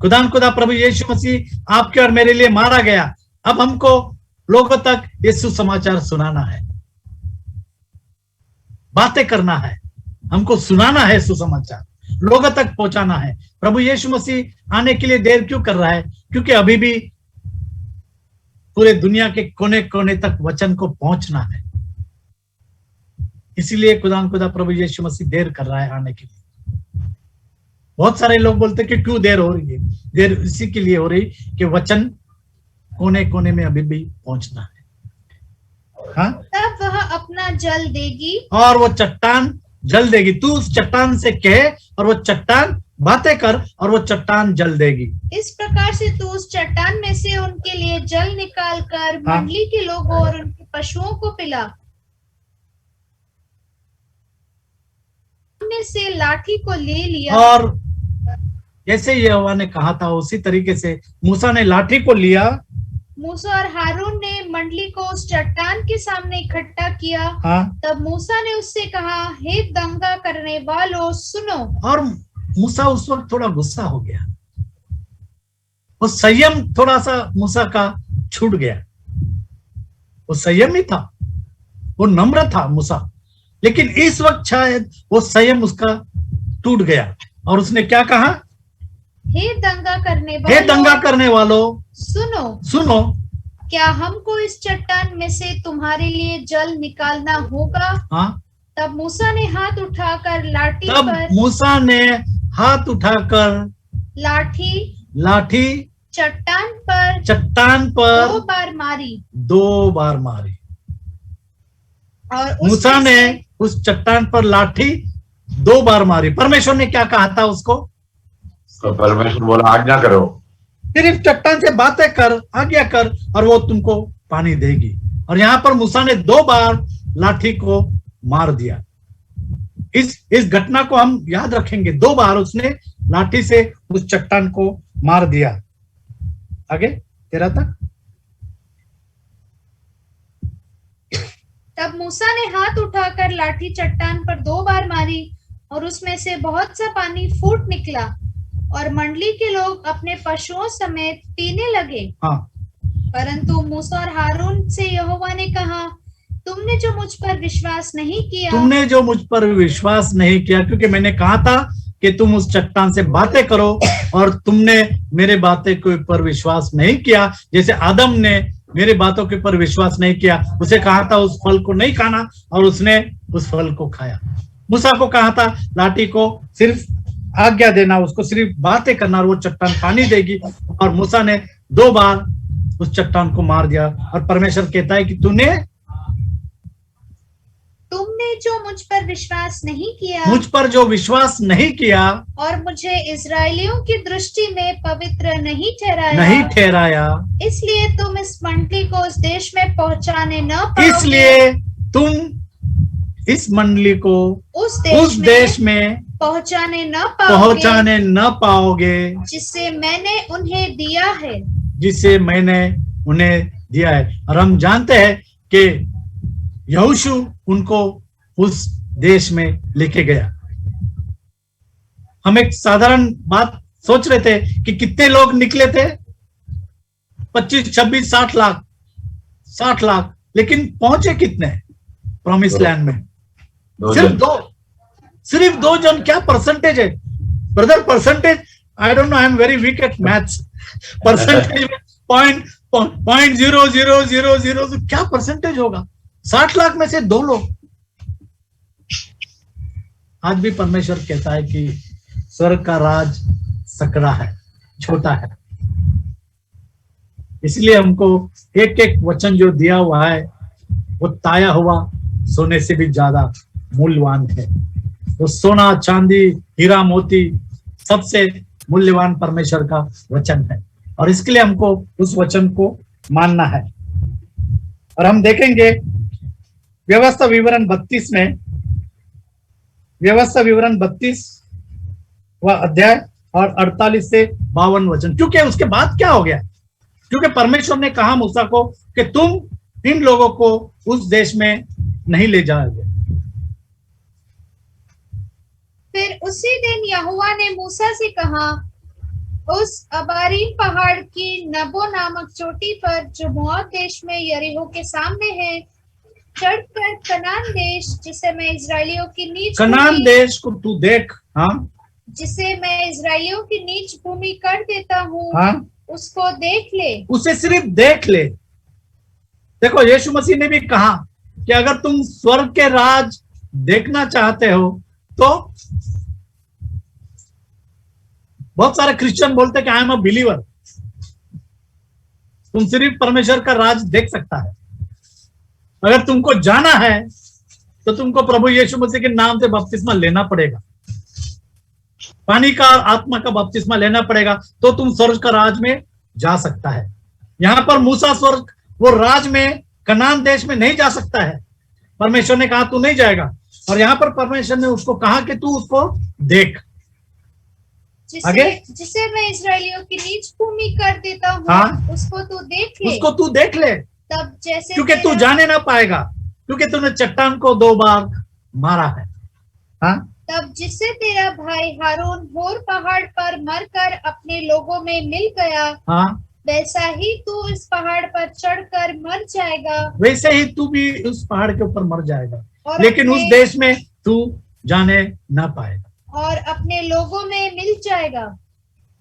खुदा प्रभु यीशु मसीह आपके और मेरे लिए मारा गया। अब हमको लोगों तक ये सुसमाचार सुनाना है, बातें करना है, हमको सुनाना है, सुसमाचार लोगों तक पहुंचाना है। प्रभु यीशु मसीह आने के लिए देर क्यों कर रहा है? क्योंकि अभी भी पूरे दुनिया के कोने कोने तक वचन को पहुंचना है। इसीलिए खुदा प्रभु यीशु मसीह देर कर रहा है आने के लिए। बहुत सारे लोग बोलते कि क्यों देर हो रही है? देर इसी के लिए हो रही कि वचन कोने कोने में अभी भी पहुंचना है। हाँ, तब वह अपना जल देगी, और वो चट्टान जल देगी। तू उस चट्टान से कहे और वो चट्टान बातें कर और वो चट्टान जल देगी। इस प्रकार से तू उस चट्टान में से उनके लिए जल निकाल कर हाँ। मंडली के लोगों और उनके पशुओं को पिला। हमने से लाठी को ले लिया, और जैसे यहोवा ने कहा था उसी तरीके से मूसा ने लाठी को लिया। मूसा और हारून ने मंडली को उस चट्टान के सामने इकट्ठा किया। हाँ, तब मूसा ने उससे कहा, हे दंगा करने वालों, सुनो। और मूसा उस वक्त थोड़ा गुस्सा हो गया। वो संयम थोड़ा सा मूसा का छूट गया। वो संयमी था, वो नम्र था मूसा, लेकिन इस वक्त शायद वो संयम उसका टूट गया। और उसने क्या कहा? हे दंगा करने हे दंगा वालों, करने वालों, सुनो। सुनो। क्या हमको इस चट्टान में से तुम्हारे लिए जल निकालना होगा? हाँ, तब मूसा ने हाथ उठाकर लाठी तब पर मूसा ने हाथ उठाकर लाठी चट्टान पर 2 बार मारी। 2 बार मारी। और मूसा ने उस चट्टान पर लाठी 2 बार मारी। परमेश्वर ने क्या कहा था उसको? तो परमेश्वर बोला आज्ञा करो, सिर्फ चट्टान से बातें कर, आज्ञा कर, और वो तुमको पानी देगी। और यहाँ पर मूसा ने 2 बार लाठी को मार दिया। इस घटना को हम याद रखेंगे। 2 बार उसने लाठी से उस चट्टान को मार दिया। आगे 13 तक। तब मूसा ने हाथ उठाकर लाठी चट्टान पर 2 बार मारी और उसमें से बहुत सा पानी फूट निकला और मंडली के लोग अपने पशुओं समेत पीने लगे। हाँ, परंतु मूसा और हारून से यहोवा ने कहा, तुमने जो मुझ पर विश्वास नहीं किया, तुमने जो मुझ पर विश्वास नहीं किया, क्योंकि मैंने कहा था कि तुम उस चट्टान से बातें करो, और तुमने मेरे बातें के ऊपर विश्वास नहीं किया, जैसे आदम ने मेरे बातों के ऊपर विश्वास नहीं किया। उसे कहा था उस फल को नहीं खाना, और उसने उस फल को खाया। मूसा को कहा था लाठी को सिर्फ आज्ञा देना, उसको सिर्फ बातें करना, और वो चट्टान पानी देगी, और मूसा ने 2 बार उस चट्टान को मार दिया। और परमेश्वर कहता है कि तुमने जो मुझ पर विश्वास नहीं किया, मुझ पर जो विश्वास नहीं किया और मुझे इजरायलियों की दृष्टि में पवित्र नहीं ठहराया, इसलिए तुम इस मंडली को उस देश में पहुंचाने न पाओगे, इसलिए तुम इस मंडली को उस देश में पहुंचाने न पाओगे जिसे मैंने उन्हें दिया है। और हम जानते हैं कि यहोशू उनको उस देश में लेके गया। हम एक साधारण बात सोच रहे थे कि कितने लोग निकले थे, 25, 26, 60 लाख, लेकिन पहुंचे कितने प्रॉमिस लैंड में? सिर्फ 2 जन। क्या परसेंटेज है brother? Percentage, I don't know, I am very weak at maths. Percentage point 0.0000 क्या परसेंटेज होगा? 60 लाख में से 2 लोग। आज भी परमेश्वर कहता है कि स्वर्ग का राज सकरा है, छोटा है। इसलिए हमको एक एक वचन जो दिया हुआ है वो ताया हुआ सोने से भी ज्यादा मूल्यवान है। वो सोना, चांदी, हीरा, मोती सबसे मूल्यवान परमेश्वर का वचन है, और इसके लिए हमको उस वचन को मानना है। और हम देखेंगे व्यवस्था विवरण 32 में, व्यवस्था विवरण 32 अध्याय और 48 से 52 वचन। क्योंकि उसके बाद क्या हो गया? क्योंकि परमेश्वर ने कहा मूसा को कि तुम इन लोगों को उस देश में नहीं ले जाओगे। फिर उसी दिन यहोवा ने मूसा से कहा, उस अबारीम पहाड़ की नबो नामक चोटी पर जो मोआब देश में यरीहो के सामने है, चढ़कर कनान देश जिसे मैं इजरायलियों की नीच कनान देश को तू देख, हाँ, जिसे मैं इजरायलियों की नीच भूमि कर देता हूँ, हाँ, उसको देख ले। उसे सिर्फ देख ले। देखो, यीशु मसीह ने भी कहा कि अगर तुम स्वर्ग के राज देखना चाहते हो तो बहुत सारे क्रिश्चियन बोलते कि आई एम अ बिलीवर। तुम सिर्फ परमेश्वर का राज देख सकता है। अगर तुमको जाना है तो तुमको प्रभु यीशु मसीह के नाम से बपतिस्मा लेना पड़ेगा, पानी का और आत्मा का बपतिस्मा लेना पड़ेगा, तो तुम स्वर्ग का राज में जा सकता है। यहां पर मूसा स्वर्ग वो राज में कनान देश में नहीं जा सकता है। परमेश्वर ने कहा तू नहीं जाएगा, और यहां पर परमेश्वर ने उसको कहा कि तू उसको देख। जिसे मैं इजरायलियों की नीच भूमि कर देता हूँ, हाँ? उसको तू देख ले। उसको तू देख ले, तब जैसे क्योंकि तू जाने ना पाएगा, क्योंकि तूने चट्टान को 2 बार मारा है। हाँ? तब जिससे तेरा भाई हारून होर पहाड़ पर मरकर अपने लोगों में मिल गया, हाँ? वैसा ही तू इस पहाड़ पर चढ़कर मर जाएगा। वैसे ही तू भी उस पहाड़ के ऊपर मर जाएगा, और लेकिन उस देश में तू जाने ना पाएगा और अपने लोगों में मिल जाएगा।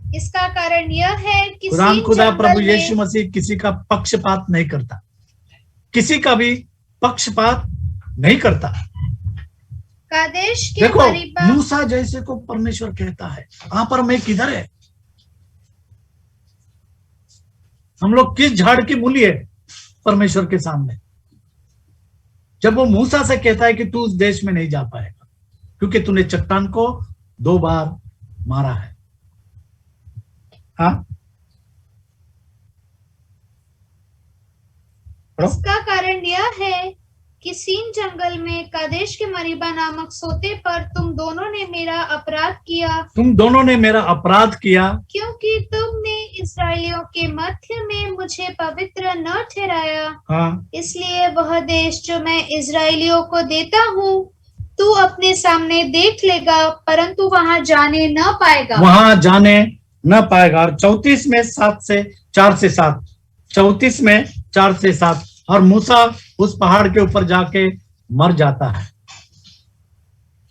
इसका कारण यह है कि खुदा प्रभु यीशु मसीह किसी का पक्षपात नहीं करता, किसी का भी पक्षपात नहीं करता। कादेश के देखो, मरीबा मूसा जैसे को परमेश्वर कहता है, वहां पर मैं किधर है? हम लोग किस झाड़ की मूली है परमेश्वर के सामने? जब वो मूसा से कहता है कि तू उस देश में नहीं जा पाएगा क्योंकि तूने चट्टान को 2 बार मारा है। हाँ? इसका कारण यह है कि सीन जंगल में कादेश के मरीबा नामक सोते पर तुम दोनों ने मेरा अपराध किया, क्योंकि तुमने इस्राएलियों के मध्य में मुझे पवित्र न ठहराया। हाँ? इसलिए वह देश जो मैं इस्राएलियों को देता हूँ तू अपने सामने देख लेगा, परंतु वहां जाने न पाएगा। और 34 में 4 से 7, 34 में 4 से 7, और मूसा उस पहाड़ के ऊपर जाके मर जाता है।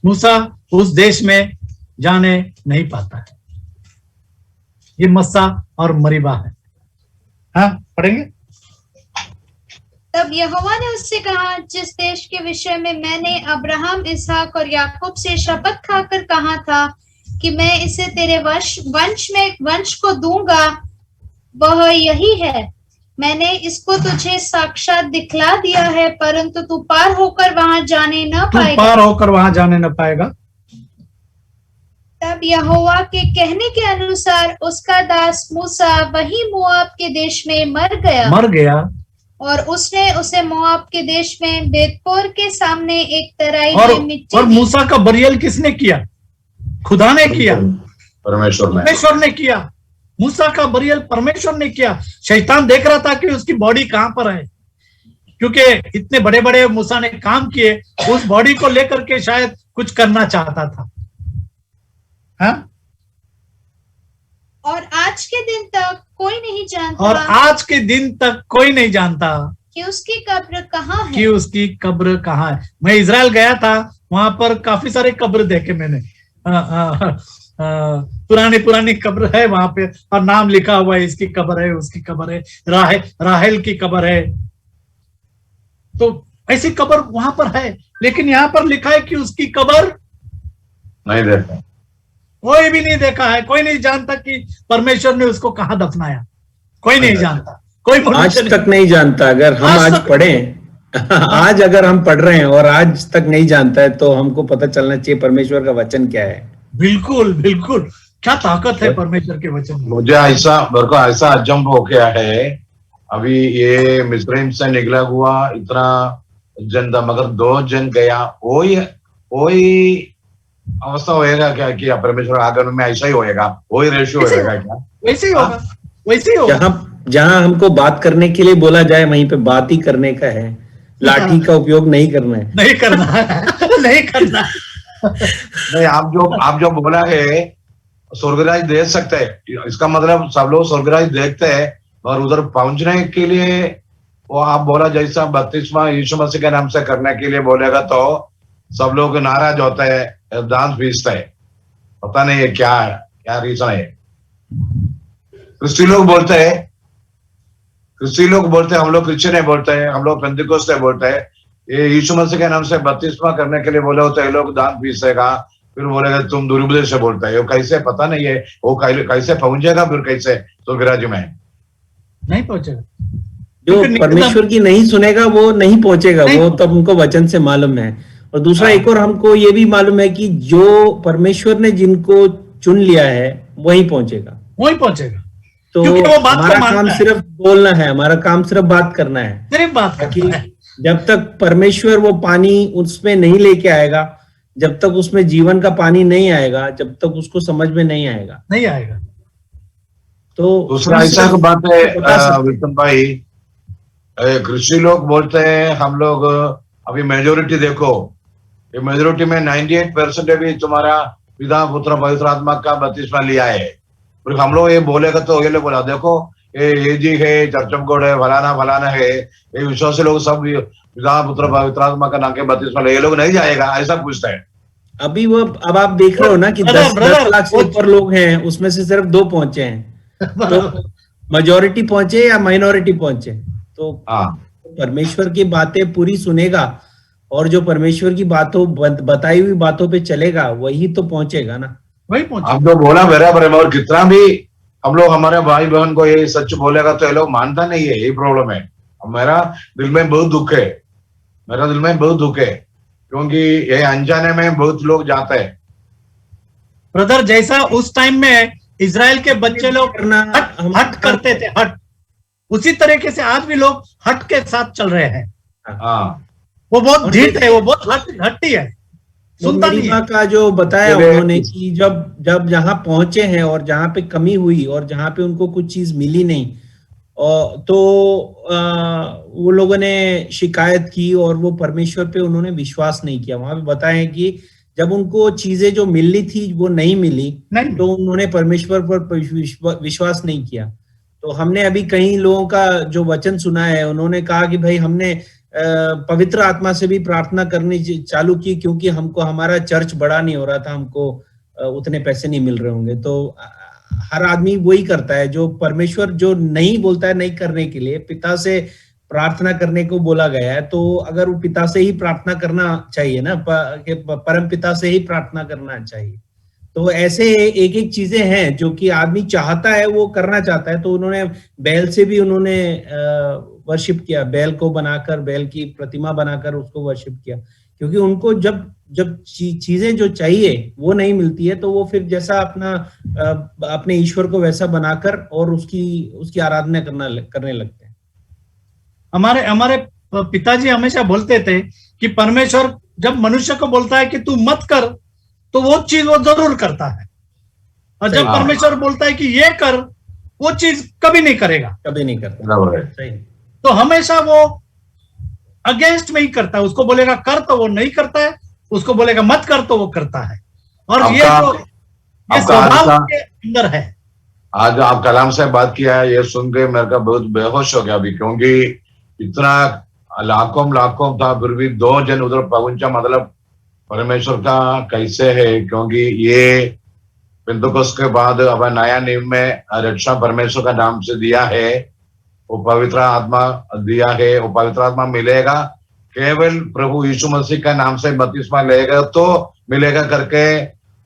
मूसा उस देश में जाने नहीं पाता है। ये मस्सा और मरीबा है। हाँ, पढ़ेंगे। तब यहोवा ने उससे कहा, जिस देश के विषय में मैंने अब्राहम, इसहाक और याकूब से शपथ खाकर कहा था कि मैं इसे तेरे वंश को दूंगा, वह यही है। मैंने इसको तुझे साक्षात दिखला दिया है, परंतु तू पार होकर वहां जाने न पाएगा। पार होकर वहां जाने न पाएगा। तब यहोवा के कहने के अनुसार उसका दास मूसा वही मोआब के देश में मर गया और उसने उसे मोआब के देश में बेतपोर के सामने एक तराई में मिट्टी और मूसा का बरियल किसने किया? खुदा ने किया, परमेश्वर ने किया। मूसा का बरियल परमेश्वर ने किया। शैतान देख रहा था कि उसकी बॉडी कहां पर है, क्योंकि इतने बड़े बड़े मूसा ने काम किए, उस बॉडी को लेकर के शायद कुछ करना चाहता था। हाँ? और आज के दिन तक कोई नहीं जानता, और आज के दिन तक कोई नहीं जानता कि उसकी कब्र कहाँ है। कि उसकी कब्र कहाँ है। मैं इजराइल गया था, वहां पर काफी सारे कब्र देखे मैंने। पुरानी कब्र है वहां पे, और नाम लिखा हुआ है, इसकी कब्र है, उसकी कब्र है, राहेल की कब्र है। तो ऐसी कब्र वहां पर है, लेकिन यहाँ पर लिखा है कि उसकी कब्र नहीं देखा, कोई भी नहीं देखा है। कोई नहीं जानता कि परमेश्वर ने उसको कहाँ दफनाया। कोई नहीं जानता, कोई आज तक नहीं जानता। अगर हम आज पढ़ें आज अगर हम पढ़ रहे हैं और आज तक नहीं जानता है, तो हमको पता चलना चाहिए परमेश्वर का वचन क्या है। बिल्कुल बिल्कुल, क्या ताकत है परमेश्वर के वचन में। मुझे मेरे को ऐसा अजंब हो गया है। अभी ये मिस्रैम से निकला हुआ इतना जन था, मगर 2 जन गया। वही अवस्था होएगा क्या कि परमेश्वर आगमन में ऐसा ही होएगा? वही रेशियो होएगा क्या? वैसे ही होगा, वैसे ही होगा। जहां हमको बात करने के लिए बोला जाए, वहीं पे बात ही करने का है। लाठी का उपयोग नहीं करना है, नहीं करना है, नहीं करना। नहीं, आप जो बोला है स्वर्गराज देख सकते हैं, इसका मतलब सब लोग स्वर्गराज देखते हैं, और उधर पहुंचने के लिए वो आप बोला जैसा 32वां यीशु मसीह के नाम से करने के लिए बोलेगा, तो सब लोग नाराज होते हैं, दांत पीसते हैं। पता नहीं है क्या रीजन है। क्रिश्चियन लोग बोलते हैं, हम लोग क्रिश्चियन है बोलते हैं, हम लोग पेंटिकोस्ट है बोलते हैं। ये यीशु मसीह के नाम से 32वां करने के लिए बोले होते हैं, लोग दांत पीसेगा, फिर बोलेगा तुम दुरुपदेश से बोलता है। वो कैसे, पता नहीं है वो कैसे पहुंचेगा, फिर कैसे स्वर्गराज में नहीं पहुंचेगा। जो परमेश्वर की नहीं सुनेगा वो नहीं पहुंचेगा, वो तब उनको वचन से मालूम है। और दूसरा एक और हमको ये भी मालूम है कि जो परमेश्वर ने जिनको चुन लिया है वही पहुंचेगा, तो हमारा काम सिर्फ बोलना है, हमारा काम सिर्फ बात करना है, सिर्फ बात करना है। जब तक परमेश्वर वो पानी उसमें नहीं लेके आएगा, जब तक उसमें जीवन का पानी नहीं आएगा, जब तक उसको समझ में नहीं आएगा। तो दूसरा ऐसा बात है विक्रम भाई, कृषि लोग बोलते हैं, हम लोग अभी मेजोरिटी देखो, ये मेजोरिटी में 98% अभी तुम्हारा पिता पुत्र पवित्र आत्मा का बपतिस्मा लिया है। फिर हम लोग ये बोलेगा तो ये लोग बोला देखो ये जी है, चर्चमकोड है, फलाना है, ये विश्वासी लोग सब पिता पुत्र पवित्र आत्मा का नाम के बपतिस्मा ले, ये लोग नहीं जाएगा, ऐसा पूछता है। अभी वो अब आप देख रहे हो ना कि 10 लाख से ऊपर लोग हैं, उसमें से सिर्फ 2 पहुंचे हैं। तो मेजोरिटी पहुंचे या माइनॉरिटी पहुंचे, तो परमेश्वर की बातें पूरी सुनेगा और जो परमेश्वर की बातों बताई हुई बातों पे चलेगा, वही तो पहुंचेगा ना, वही पहुंचेगा। हम तो बोला बराबर है, और कितना भी हम लोग हमारे भाई बहन को ये सच बोलेगा तो ये लोग मानता नहीं है, यही प्रॉब्लम है। मेरा दिल में बहुत दुख है, क्योंकि ये अनजाने में बहुत लोग जाते हैं। ब्रदर, जैसा उस टाइम में इजराइल के बच्चे लोग हट करते थे, हट, उसी तरीके से आज भी लोग हट के साथ चल रहे हैं। वो बहुत ढीठ है, वो बहुत हट्टी है, सुनता नहीं है। का जो बताया उन्होंने कि जब जहां पहुंचे हैं और जहां पे कमी हुई और जहां पे उनको कुछ चीज मिली नहीं, तो वो लोगों ने शिकायत की और वो परमेश्वर पे उन्होंने विश्वास नहीं किया। वहां पे बताया कि जब उनको चीजें जो मिलनी थी वो नहीं मिली, तो उन्होंने परमेश्वर पर विश्वास नहीं किया। तो हमने अभी कई लोगों का जो वचन सुना है, उन्होंने कहा कि भाई हमने पवित्र आत्मा से भी प्रार्थना करनी चालू की, क्योंकि हमको हमारा चर्च बड़ा नहीं हो रहा था, हमको उतने पैसे नहीं मिल रहे होंगे। तो हर आदमी वही करता है जो परमेश्वर जो नहीं बोलता है नहीं करने के लिए, पिता से प्रार्थना करने को बोला गया है, तो अगर वो पिता से ही प्रार्थना करना चाहिए ना, परम पिता से ही प्रार्थना करना चाहिए। तो ऐसे एक एक चीजें हैं जो कि आदमी चाहता है, वो करना चाहता है। तो उन्होंने बैल से भी उन्होंने वर्शिप किया, बैल को बनाकर, बैल की प्रतिमा बनाकर उसको वर्शिप किया, क्योंकि उनको जब जब चीजें जो चाहिए वो नहीं मिलती है, तो वो फिर जैसा अपने ईश्वर को वैसा बनाकर और उसकी आराधना करने लगते हैं। हमारे पिताजी हमेशा बोलते थे कि परमेश्वर जब मनुष्य को बोलता है कि तू मत कर, तो वो चीज वो जरूर करता है, और जब परमेश्वर बोलता है कि ये कर, वो चीज कभी नहीं करेगा, कभी नहीं करता। सही। तो हमेशा वो अगेंस्ट में ही करता है। उसको बोलेगा कर तो वो नहीं करता है, उसको बोलेगा मत कर तो वो करता है। और ये स्वभाव के अंदर है। आज आप कलाम से बात किया है, ये सुन के मेरे का बहुत बेहोश हो गया अभी, क्योंकि इतना लाखों था, फिर भी 2 जन उधर पहुंचा, मतलब परमेश्वर का कैसे है। क्योंकि ये पेंतुकोस्त के बाद अब नया नियम में रक्षा परमेश्वर का नाम से दिया है, वो पवित्र आत्मा दिया है, वो पवित्र आत्मा मिलेगा केवल प्रभु यीशु मसीह का नाम से बपतिस्मा लेगा तो मिलेगा करके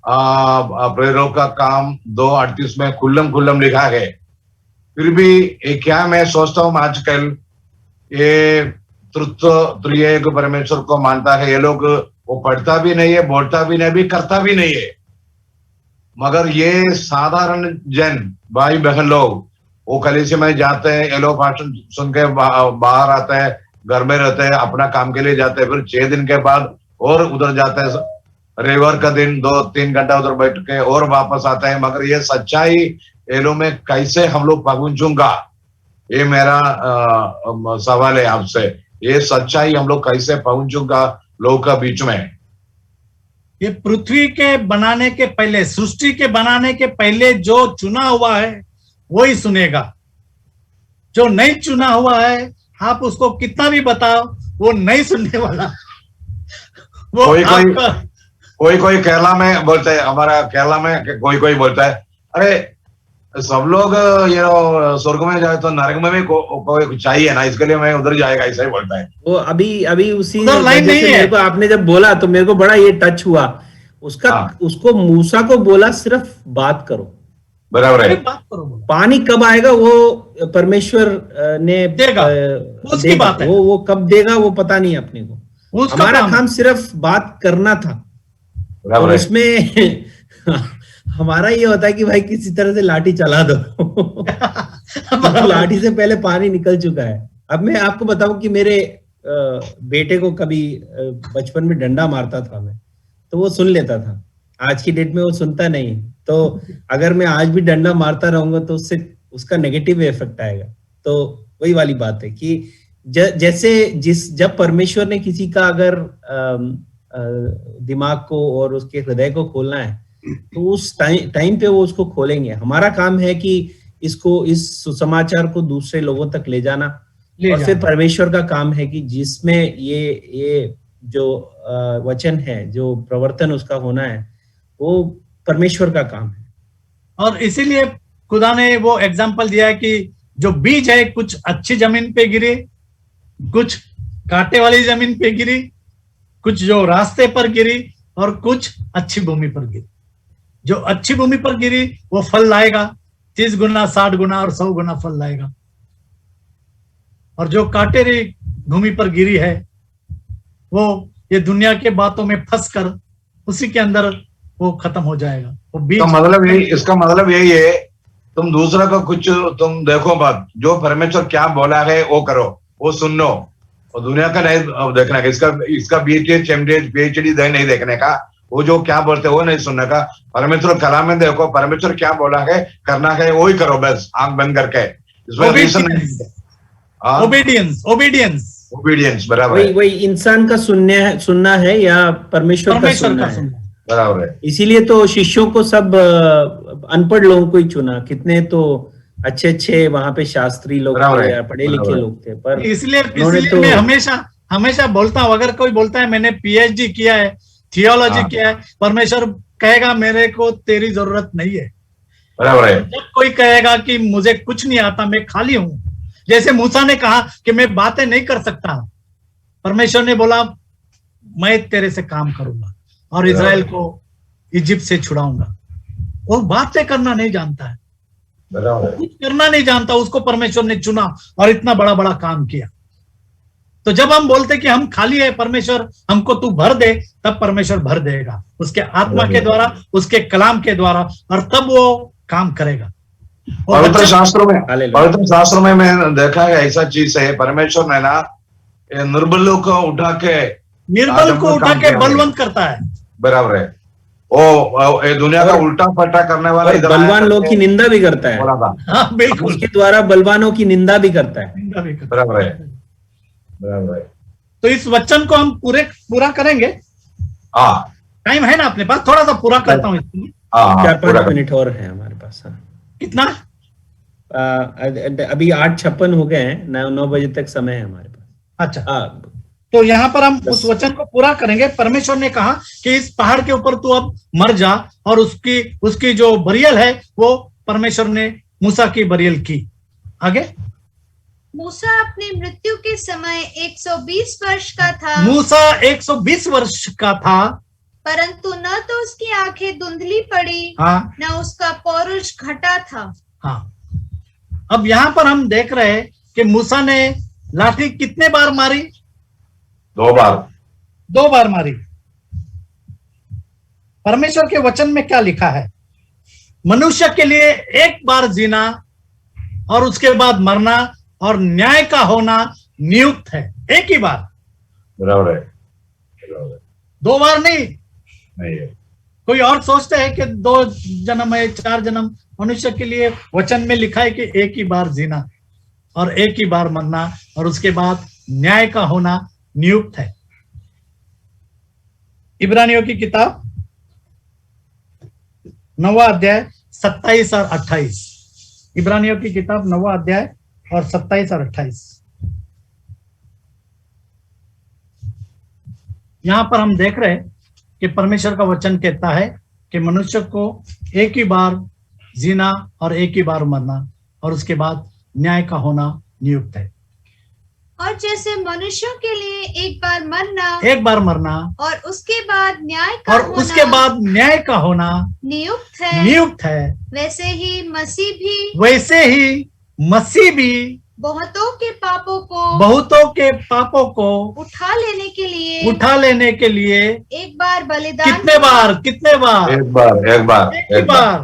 प्रेरितों का काम 2:38 में खुल्लम लिखा है। फिर भी क्या मैं सोचता हूँ आजकल ये त्रिएक परमेश्वर को मानता है, ये लोग वो पढ़ता भी नहीं है, बोलता भी नहीं, भी करता भी नहीं है। मगर ये साधारण जन भाई बहन लोग वो कलीसिया में जाते हैं, ये लोग भाषण सुन के बाहर आते हैं, घर में रहते हैं, अपना काम के लिए जाते हैं, फिर 6 दिन के बाद और उधर जाते हैं, रविवार का दिन 2-3 घंटा उधर बैठ के और वापस आते हैं। मगर ये सच्चाई ये लोग में कैसे हम लोग पहुंचूंगा, ये मेरा सवाल है आपसे। ये सच्चाई हम लोग कैसे पहुंचूंगा लोग का बीच में? ये पृथ्वी के बनाने के पहले, सृष्टि के बनाने के पहले जो चुना हुआ है वही सुनेगा। जो नहीं चुना हुआ है आप उसको कितना भी बताओ वो नहीं सुनने वाला। वो कोई केरला में बोलते है, हमारा केरला में कोई बोलता है, अरे सब लोग ये स्वर्ग में जाए तो नरक में भी कोई चाहिए ना, इसके लिए मैं उधर जाएगा, ऐसा ही बोलता है। वो अभी उसी लाइन नहीं है। मेरे को आपने जब बोला तो मेरे को बड़ा ये टच हुआ उसको मूसा को बोला सिर्फ बात करो, बराबर है, बात करो। पानी कब आएगा वो परमेश्वर ने देगा, उसकी बात है। वो कब देगा वो पता नहीं अपने को, हमारा काम सिर्फ बात करना था। और उसमें हमारा ये होता है कि भाई किसी तरह से लाठी चला दो लाठी से पहले पानी निकल चुका है। अब मैं आपको बताऊं कि मेरे बेटे को कभी बचपन में डंडा मारता था मैं, तो वो सुन लेता था। आज की डेट में वो सुनता नहीं, तो अगर मैं आज भी डंडा मारता रहूंगा तो उससे उसका नेगेटिव इफेक्ट आएगा। तो वही वाली बात है कि जैसे जब परमेश्वर ने किसी का अगर दिमाग को और उसके हृदय को खोलना है तो उस टाइम पे वो उसको खोलेंगे। हमारा काम है कि इस सुसमाचार को दूसरे लोगों तक ले जाना, और फिर परमेश्वर का काम है कि जिसमें ये जो वचन है, जो प्रवर्तन उसका होना है, वो परमेश्वर का काम है। और इसीलिए खुदा ने वो एग्जाम्पल दिया है कि जो बीज है कुछ अच्छी जमीन पे गिरे, कुछ कांटे वाली जमीन पे गिरी, कुछ जो रास्ते पर गिरी, और कुछ अच्छी भूमि पर गिरी। जो अच्छी भूमि पर गिरी वो फल लाएगा, 30 गुना, 60 गुना और 100 गुना फल लाएगा। और जो कांटेरी भूमि पर गिरी है वो ये दुनिया के बातों में फंसकर उसी के अंदर वो खत्म हो जाएगा। वो बीज इसका मतलब यही है, तुम दूसरा को कुछ तुम देखो मत, जो परमेश्वर क्या बोला है वो करो, वो सुन लो, और दुनिया का नहीं देखने का, इसका BTH MDH PhD नहीं देखने का, वो जो क्या बोलते हैं वो नहीं सुनने का। परमेश्वर कलाम में देखो, परमेश्वर क्या बोला है करना है वही करो, बस आंख बंद करके। इसमें रीजन नहीं है। ओबीडियंस बराबर, वही इंसान का सुनना है या परमेश्वर का सुनना है, बराबर है। इसीलिए तो शिष्यों को सब अनपढ़ लोगों को ही चुना। कितने तो अच्छे वहां पे शास्त्री लोग थे या पढ़े लिखे लोग थे, पर इसलिए मैं हमेशा बोलता हूँ, अगर कोई बोलता है मैंने PhD किया है, थियोलॉजी किया है, परमेश्वर कहेगा मेरे को तेरी जरूरत नहीं है, बराबर है। जब कोई कहेगा कि मुझे कुछ नहीं आता, मैं खाली हूं, जैसे मूसा ने कहा कि मैं बातें नहीं कर सकता, परमेश्वर ने बोला मैं तेरे से काम करूंगा और इजराइल को इजिप्ट से छुड़ाऊंगा। वो बातें करना नहीं जानता है, बराबर है। कुछ करना नहीं जानता, उसको परमेश्वर ने चुना और इतना बड़ा बड़ा काम किया। तो जब हम बोलते कि हम खाली है, परमेश्वर हमको तू भर दे, तब परमेश्वर भर देगा उसके आत्मा के द्वारा, उसके कलाम के द्वारा, और तब वो काम करेगा। पवित्र शास्त्रों में, हालेलुया। पवित्र शास्त्रों में मैंने देखा है ऐसा चीज है, परमेश्वर ने ना ये निर्बलों को उठा के, निर्बल को उठा के बलवंत करता है। बराबर है। वो ये दुनिया का उल्टा पलटा करने वाला और इधर बलवान लोग की निंदा भी करता है, बोला था। हाँ बिल्कुल, उसके द्वारा बलवानों की निंदा भी करता है। निंदा भी करता है। बराबर है, बराबर है। तो इस वचन को हम पूरा करेंगे। हाँ टाइम है ना अपने पास? थोड़ा सा पूरा करता हूँ इसमें। हाँ हाँ, 4-5 पूरा कर। मिनट और है हमारे पास। हाँ, कितना? अभी 8:56 हो गए हैं, 9 बजे तक समय है हमारे पास। अच्छा, हाँ, तो यहाँ पर हम उस वचन को पूरा करेंगे। परमेश्वर ने कहा कि इस पहाड़ के ऊपर तू अब मर जा, और उसकी जो बरियल है वो परमेश्वर ने मूसा की बरियल की। आगे, मूसा अपनी मृत्यु के समय 120 वर्ष का था, मूसा 120 वर्ष का था, परंतु न तो उसकी आंखें धुंधली पड़ी, हाँ न उसका पौरुष घटा था। हाँ। अब यहाँ पर हम देख रहे हैं कि मूसा ने लाठी कितने बार मारी? 2 बार। 2 बार मारी। परमेश्वर के वचन में क्या लिखा है? मनुष्य के लिए एक बार जीना और उसके बाद मरना और न्याय का होना नियुक्त है। एक ही बार, बराबर है, बराबर है। 2 बार नहीं। नहीं है। कोई और सोचते हैं कि 2 जन्म है, 4 जन्म। मनुष्य के लिए वचन में लिखा है कि एक ही बार जीना और एक ही बार मरना और उसके बाद न्याय का होना नियुक्त है। इब्रानियों की किताब 9वां अध्याय 27 और 28। इब्रानियों की किताब 9वां अध्याय और 27 और 28। यहां पर हम देख रहे हैं कि परमेश्वर का वचन कहता है कि मनुष्य को एक ही बार जीना और एक ही बार मरना और उसके बाद न्याय का होना नियुक्त है। और जैसे मनुष्यों के लिए एक बार मरना और उसके बाद न्याय का होना नियुक्त है, वैसे ही मसीह भी बहुतों के पापों को उठा लेने के लिए एक बार बलिदान, कितने बार? एक बार।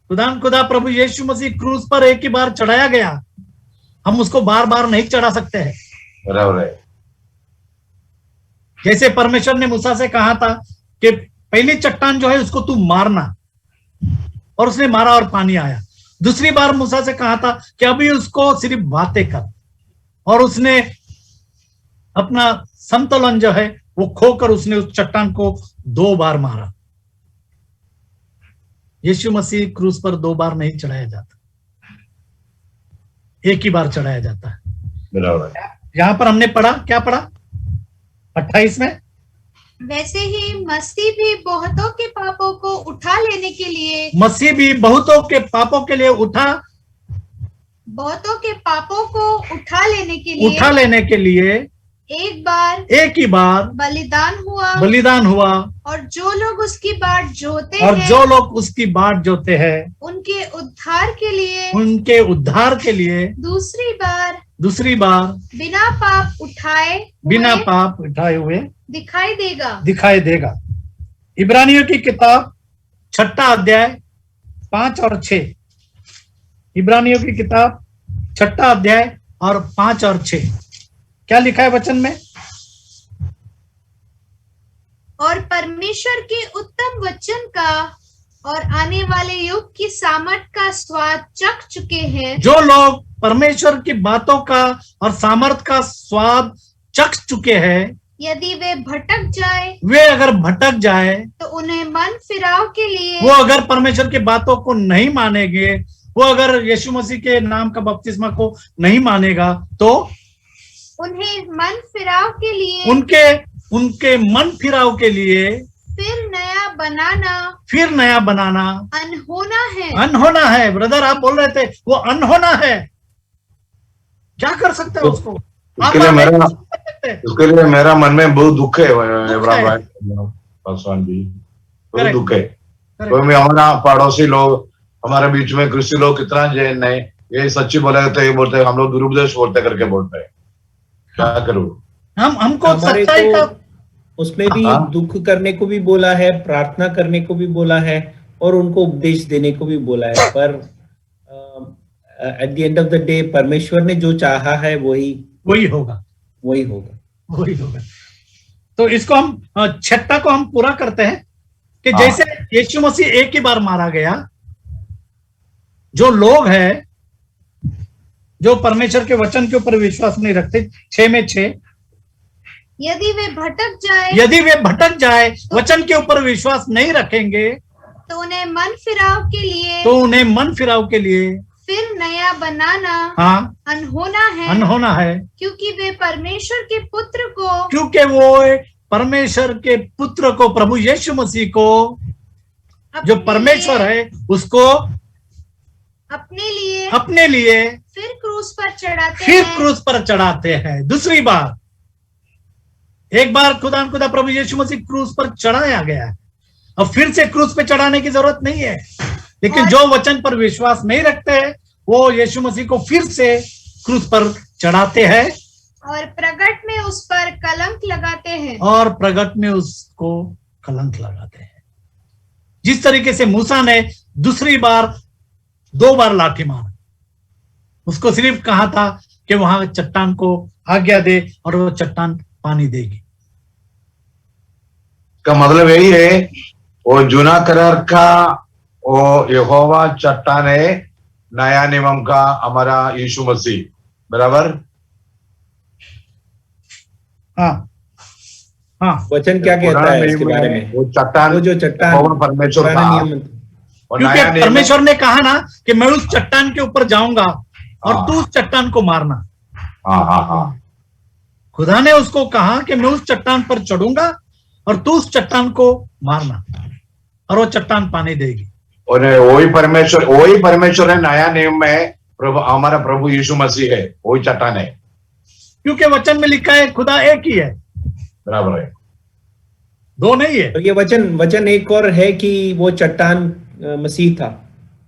खुदा प्रभु यीशु मसीह क्रूस पर एक ही बार चढ़ाया गया। हम उसको बार बार नहीं चढ़ा सकते हैं। बराबर है। जैसे परमेश्वर ने मूसा से कहा था कि पहली चट्टान जो है उसको तू मारना, और उसने मारा और पानी आया। दूसरी बार मूसा से कहा था कि अभी उसको सिर्फ बातें कर, और उसने अपना संतुलन जो है वो खोकर उसने उस चट्टान को 2 बार मारा। यीशु मसीह क्रूस पर 2 बार नहीं चढ़ाया जाता, एक ही बार चढ़ाया जाता है। बराबर है। यहां पर हमने पढ़ा, क्या पढ़ा 28 में? वैसे ही मसीह भी बहुतों के पापों को उठा लेने के लिए उठा लेने के लिए एक ही बार बलिदान हुआ, और जो लोग उसकी बाट जोते हैं उनके उद्धार के लिए दूसरी बार बिना पाप उठाए हुए दिखाई देगा। इब्रानियों की किताब 6 अध्याय 5 और 6। इब्रानियों की किताब 6 अध्याय और 5 और 6 क्या लिखा है वचन में? और परमेश्वर के उत्तम वचन का और आने वाले युग की सामर्थ का स्वाद चख चुके हैं। जो लोग परमेश्वर की बातों का और सामर्थ का स्वाद चख चुके हैं, यदि वे अगर भटक जाए तो उन्हें मन फिराव के लिए, वो अगर परमेश्वर की बातों को नहीं मानेंगे, वो अगर यीशु मसीह के नाम का बपतिस्मा को नहीं मानेगा, तो उन्हें मन फिराव के लिए, उनके मन फिराव के लिए फिर नया बनाना अनहोना है। अनहोना है। ब्रदर आप बोल रहे थे वो अनहोना है, क्या कर सकते हैं उसको? उसके लिए मेरा मन में बहुत दुख है इब्राहिम भाई, पासवान जी, बहुत दुख है। क्योंकि हमारा पड़ोसी लोग, हमारे बीच में कृषि लोग कितना जैन नहीं, ये सच्ची बोले तो ये बोलते हम लोग दुरुपदेश बोलते करके बोलते हैं, क्या करूं? हमको हमारे सच्चाई का को उसमें भी दुख करने को भी बोला है, प्रार्थना करने को भी बोला है और उनको उपदेश देने को भी बोला है, पर at the end of the day परमेश्वर ने जो चाहा है वही होगा। तो इसको हम 6 को हम पूरा करते हैं कि जैसे यीशु मसीह एक ही बार मारा गया, जो लोग हैं जो परमेश्वर के वचन के ऊपर विश्वास नहीं रखते, 6 में 6, यदि वे भटक जाए वचन के ऊपर विश्वास नहीं रखेंगे तो उन्हें मन फिराव के लिए फिर नया बनाना अनहोना है, क्योंकि वे परमेश्वर के पुत्र को प्रभु यीशु मसीह को, जो परमेश्वर है, उसको अपने लिए फिर क्रूस पर चढ़ाते हैं। दूसरी बार, एक बार खुदा प्रभु यीशु मसीह क्रूस पर चढ़ाया गया है, अब फिर से क्रूस पे चढ़ाने की जरूरत नहीं है। लेकिन जो वचन पर विश्वास नहीं रखते हैं वो यीशु मसीह को फिर से क्रूस पर चढ़ाते हैं और प्रगट में उस पर कलंक लगाते हैं। जिस तरीके से मूसा ने दूसरी बार 2 बार लाठी मारा, उसको सिर्फ कहा था कि वहां चट्टान को आज्ञा दे और वो चट्टान पानी देगी। का मतलब यही है, वो जूना करार का वो यहोवा चट्टान है, नया नियम का हमारा यीशु मसीह, बराबर? हाँ, वचन क्या कहता है इसके बारे में? वो चट्टान, वो जो चट्टान परमेश्वर का, क्योंकि परमेश्वर ने कहा ना कि मैं उस चट्टान के ऊपर जाऊंगा और तू उस चट्टान को मारना। खुदा ने उसको कहा कि मैं उस चट्टान पर चढ़ूंगा और तू उस चट्टान को मारना, और वो चट्टान पानी देगी। और वही परमेश्वर है नया नियम में, प्रभु हमारा प्रभु यीशु मसीह है, वही चट्टान है, क्योंकि वचन में लिखा है खुदा एक ही है, बराबर है, 2 नहीं है। तो ये वचन एक और है कि वो चट्टान मसीह था।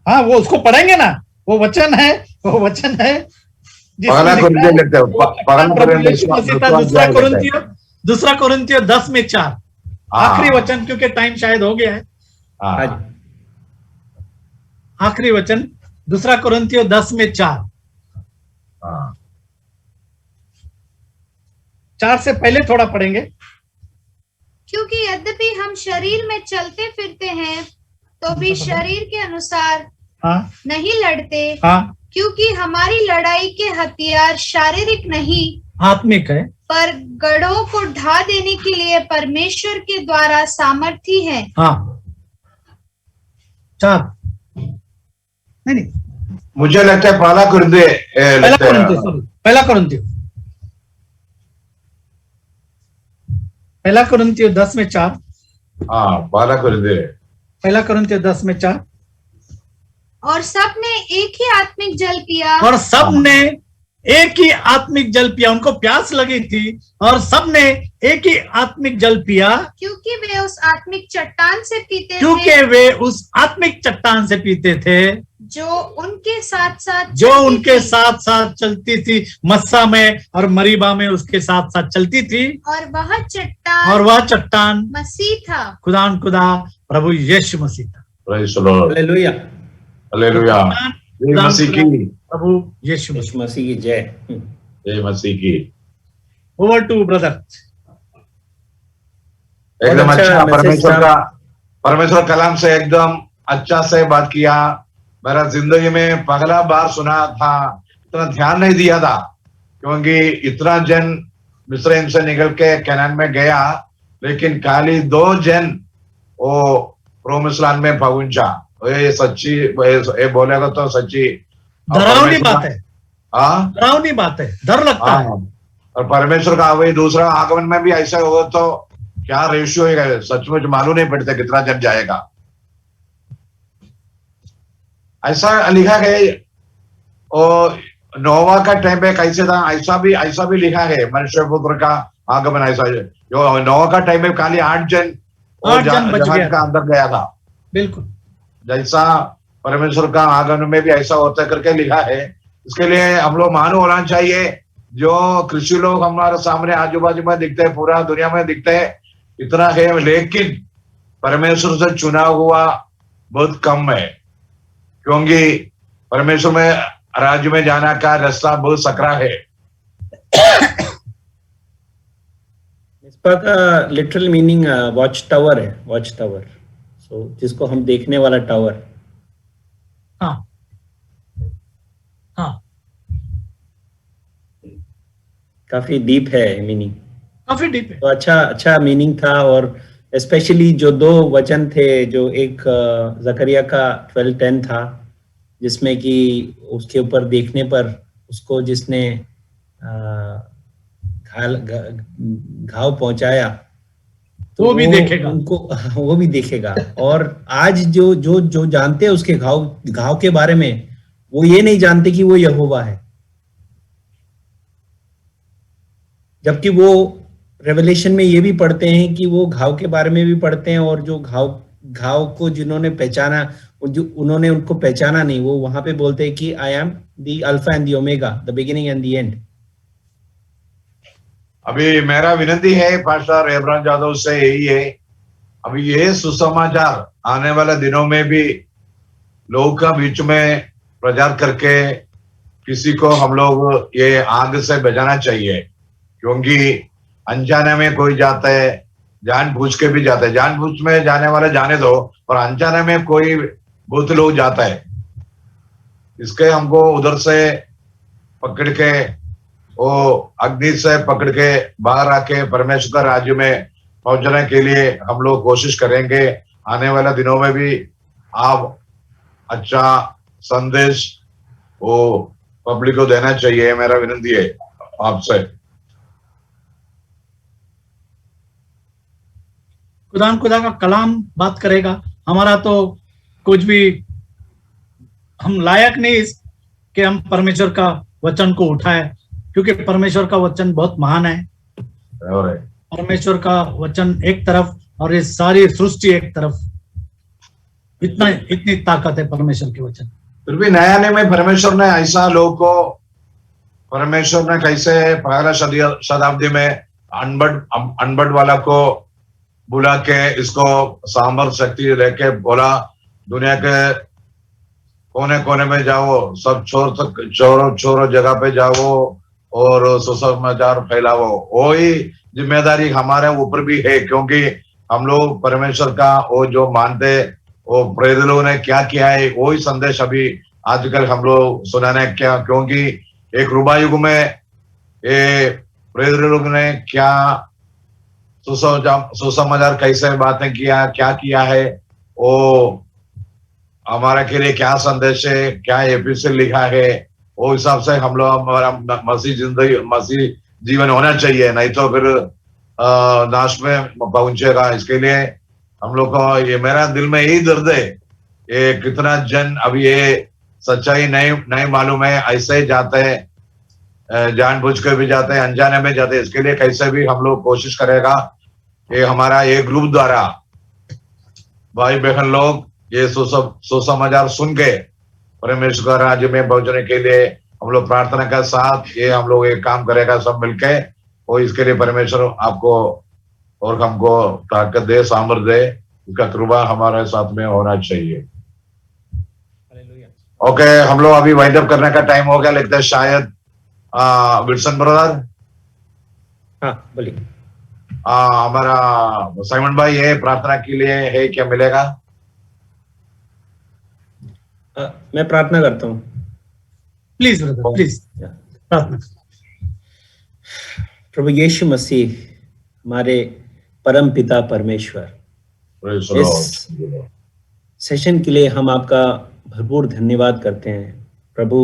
हाँ, वो उसको पढ़ेंगे ना, वो वचन है दूसरा कोरिन्थियों 10 में 4, आखिरी वचन, क्योंकि टाइम शायद हो गया है। आखिरी वचन 2 कोरिन्थियों 10 में 4। 4 से पहले थोड़ा पढ़ेंगे। क्योंकि यद्यपि हम शरीर में चलते फिरते हैं तो भी शरीर के अनुसार नहीं लड़ते, क्योंकि हमारी लड़ाई के हथियार शारीरिक नहीं आत्मिक है, पर गढ़ों को ढा देने के लिए परमेश्वर के द्वारा सामर्थी है। 4 नहीं, मुझे लगता है पहला कोरिन्थियों 10 में 4। पहला कोरिन्थियों 10 में 4। और सबने एक ही आत्मिक जल पिया, उनको प्यास लगी थी और सबने एक ही आत्मिक जल पिया, क्योंकि वे उस आत्मिक चट्टान से पीते थे जो उनके साथ साथ चलती थी, मस्सा में और मरीबा में उसके साथ साथ चलती थी, और वह चट्टान मसीह था, खुदा प्रभु यीशु मसीह था। हालेलुया, हालेलुया, जय मसीह की, प्रभु यीशु मसीह की जय, जय मसीह की। Over to brother. एकदम अच्छा, परमेश्वर कलाम से एकदम अच्छा से बात किया। मेरा जिंदगी में पहला बार सुना था, इतना ध्यान नहीं दिया था, क्योंकि इतना जन मिस्रईम से निकल के कनान में गया, लेकिन खाली 2 जन वो प्रोमिस्ड लैंड में पहुंचा। ये सच्ची, ये बोलेगा तो सच्ची डरावनी बात है। डरावनी बात है, डर लगता है। और परमेश्वर का वही दूसरा आगमन में भी ऐसा होगा तो क्या रेशियो है, सचमुच मालूम नहीं पड़ता कितना जन जाएगा। ऐसा लिखा है और नोवा का टाइम पे कैसे था, ऐसा भी लिखा है मनुष्य पुत्र का आगमन। ऐसा जो नोवा का टाइम पे खाली 8 जन और 8 जन बच जहाज गया का अंदर गया था। बिल्कुल जैसा परमेश्वर का आगमन में भी ऐसा होता करके लिखा है। इसके लिए हम लोग मालूम होना चाहिए। जो कृषि लोग हमारे सामने आजू बाजू में दिखते हैं, पूरा दुनिया में दिखते हैं, इतना है, लेकिन परमेश्वर से चुना हुआ बहुत कम है, क्योंकि परमेश्वर में राज्य में जाना का रास्ता बहुत सकरा है। मिस्पा का लिटरल मीनिंग वॉच टावर है, वॉच टावर, सो जिसको हम देखने वाला टावर। हाँ हाँ काफी डीप है मीनिंग, काफी डीप है। तो अच्छा मीनिंग था। और स्पेशली जो 2 वचन थे, जो एक जकरिया का 12:10 था, जिसमें कि उसके ऊपर देखने पर उसको जिसने घाव पहुंचाया, तो वो भी देखेगा, उनको वो भी देखेगा। और आज जो जानते हैं उसके घाव के बारे में, वो ये नहीं जानते कि वो यहोवा है, जबकि वो रेवलेशन में ये भी पढ़ते हैं कि वो घाव के बारे में भी पढ़ते हैं। और जो घाव को जिन्होंने पहचाना, जो उन्होंने उनको पहचाना नहीं, वो वहां पे बोलते हैं कि I am the alpha and the omega, the beginning and the end. अभी मेरा विनती है पास्टर एब्राहम जादव से यही है, अभी ये सुसमाचार आने वाले दिनों में भी लोगों का बीच में प्रचार करके किसी को हम लोग ये आग से बचाना चाहिए। क्योंकि अनजाने में कोई जाता है, जानबूझ के भी जाता है, जानबूझ में जाने वाले जाने दो, और अनजाने में कोई बहुत लोग जाता है। इसके हमको उधर से पकड़ के, वो अग्नि से पकड़ के बाहर आके परमेश्वर का राज्य में पहुंचने के लिए हम लोग कोशिश करेंगे। आने वाले दिनों में भी आप अच्छा संदेश वो पब्लिक को देना चाहिए, मेरा विनती है आपसे। खुदा का कलाम बात करेगा। हमारा तो कुछ भी, हम लायक नहीं इस कि हम परमेश्वर का वचन को उठाए, क्योंकि परमेश्वर का वचन बहुत महान है। परमेश्वर का वचन एक तरफ और ये सारी सृष्टि एक तरफ, इतनी ताकत है परमेश्वर के वचन। फिर भी नया में परमेश्वर ने ऐसा लोगों को, परमेश्वर ने कैसे पहला शताब्दी में अनबड़ वाला को बुला के इसको सामर्थ शक्ति लेके बोला, दुनिया के कोने कोने में जाओ, सब छोरो जगह पे जाओ और सुसमाचार फैलाओ। वही जिम्मेदारी हमारे ऊपर भी है, क्योंकि हम लोग परमेश्वर का वो जो मानते, वो प्रेरित लोगों ने क्या किया है, वही संदेश अभी आजकल हम लोग सुनाने क्या, क्योंकि एक रुबायुग में ये प्रेरित लोग ने क्या सुसमाचार कैसे बातें किया, क्या किया है, वो हमारे के लिए क्या संदेश है, क्या एपिसोड लिखा है, वो हिसाब से हम लोग हमारा मसीह जीवन होना चाहिए, नहीं तो फिर नाश में पहुंचेगा। इसके लिए हम लोग को, ये मेरा दिल में यही दर्द है, ये कितना जन अभी ये सच्चाई नहीं मालूम है, ऐसे ही जाते हैं, जानबूझ कर भी जाते हैं, अनजाने में जाते हैं। इसके लिए कैसे भी हम लोग कोशिश करेगा, ये हमारा एक ग्रुप द्वारा भाई बहन लोग ये सुसमाचार सुन के परमेश्वर राज्य में पहुंचने के लिए हम लोग प्रार्थना के साथ ये हम लोग एक काम करेगा सब मिलके। और इसके लिए परमेश्वर आपको और हमको ताकत दे, सामर्थ दे, इसका कृपा हमारे साथ में होना चाहिए। ओके, हम लोग अभी वाइंड अप करने का टाइम हो गया, लगता है शायद विल्सन ब्रदर। हाँ बोलिए। हमारा साइमन भाई ये प्रार्थना के लिए है, क्या मिलेगा? मैं प्रार्थना करता हूँ। प्लीज ब्रदर, प्लीज प्रार्थना। प्रभु यीशु मसीह, हमारे परम पिता परमेश्वर, इस सेशन के लिए हम आपका भरपूर धन्यवाद करते हैं। प्रभु,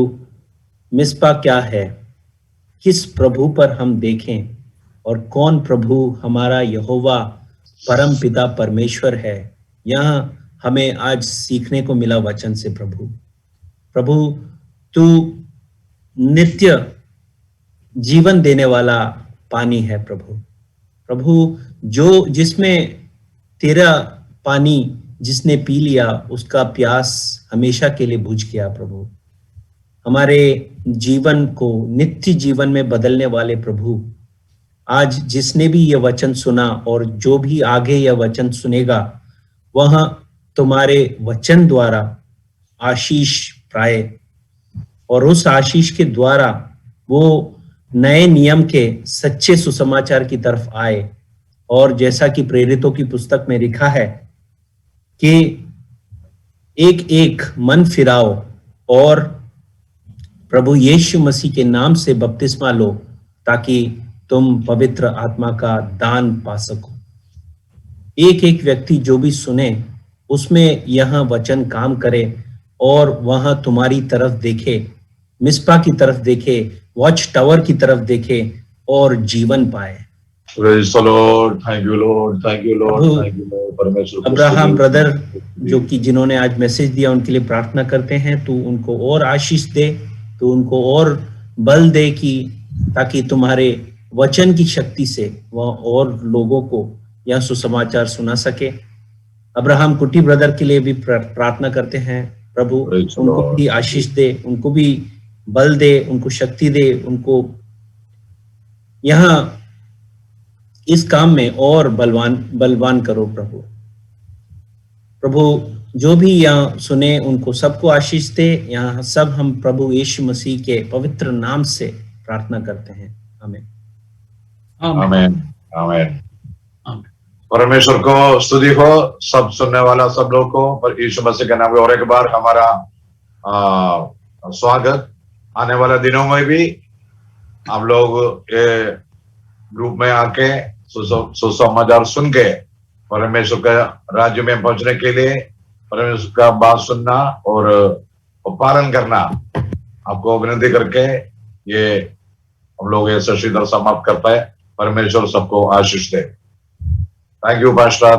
मिस्पा क्या है, किस प्रभु पर हम देखें, और कौन प्रभु हमारा यहोवा परम पिता परमेश्वर है, यह हमें आज सीखने को मिला वचन से। प्रभु प्रभु तू नित्य जीवन देने वाला पानी है प्रभु। प्रभु जो जिसमें तेरा पानी जिसने पी लिया उसका प्यास हमेशा के लिए बुझ गया। प्रभु हमारे जीवन को नित्य जीवन में बदलने वाले प्रभु, आज जिसने भी यह वचन सुना और जो भी आगे यह वचन सुनेगा वह तुम्हारे वचन द्वारा आशीष पाए और उस आशीष के द्वारा वो नए नियम के सच्चे सुसमाचार की तरफ आए। और जैसा कि प्रेरितों की पुस्तक में लिखा है कि एक एक मन फिराओ और प्रभु यीशु मसीह के नाम से बपतिस्मा लो ताकि तुम पवित्र आत्मा का दान पा सको। एक एक व्यक्ति जो भी सुने उसमें यह वचन काम करे और वह तुम्हारी तरफ देखे, मिस्पा की तरफ देखे, वॉच टावर की तरफ देखे और जीवन पाए। Praise the Lord. Thank you, Lord. Thank you, Lord. Prabhu, Thank you, Lord. परमेश्वर को अब्राहम स्तुति। ब्रदर जो कि जिन्होंने आज मैसेज दिया उनके लिए प्रार्थना करते हैं, तू उनको और आशीष दे, तू उनको और बल दे कि ताकि तुम्हारे वचन की शक्ति से वह और लोगों को यह सुसमाचार सुना सके। अब्राहम कुटी ब्रदर के लिए भी प्रार्थना करते हैं। प्रभु Praise the उनको Lord. भी आशीष दे, उनको भी बल दे, उनको शक्ति दे, उनको यहाँ इस काम में और बलवान करो। प्रभु जो भी यहाँ सुने उनको सबको आशीष दे। यहाँ सब हम प्रभु यीशु मसीह के पवित्र नाम से प्रार्थना करते हैं। आमीन। आमीन। आमीन। परमेश्वर को स्तुति हो, सब सुनने वाला सब लोग को पर यीशु मसीह के नाम में और एक बार हमारा स्वागत। आने वाले दिनों में भी आप लोग ये ग्रुप में आके सुसमाचार सुन के परमेश्वर के राज्य में पहुंचने के लिए परमेश्वर का बात सुनना और पालन करना आपको विनती करके ये हम लोग ये सशीदर समाप्त करता है। परमेश्वर सबको आशीष दे। Thank you pastor.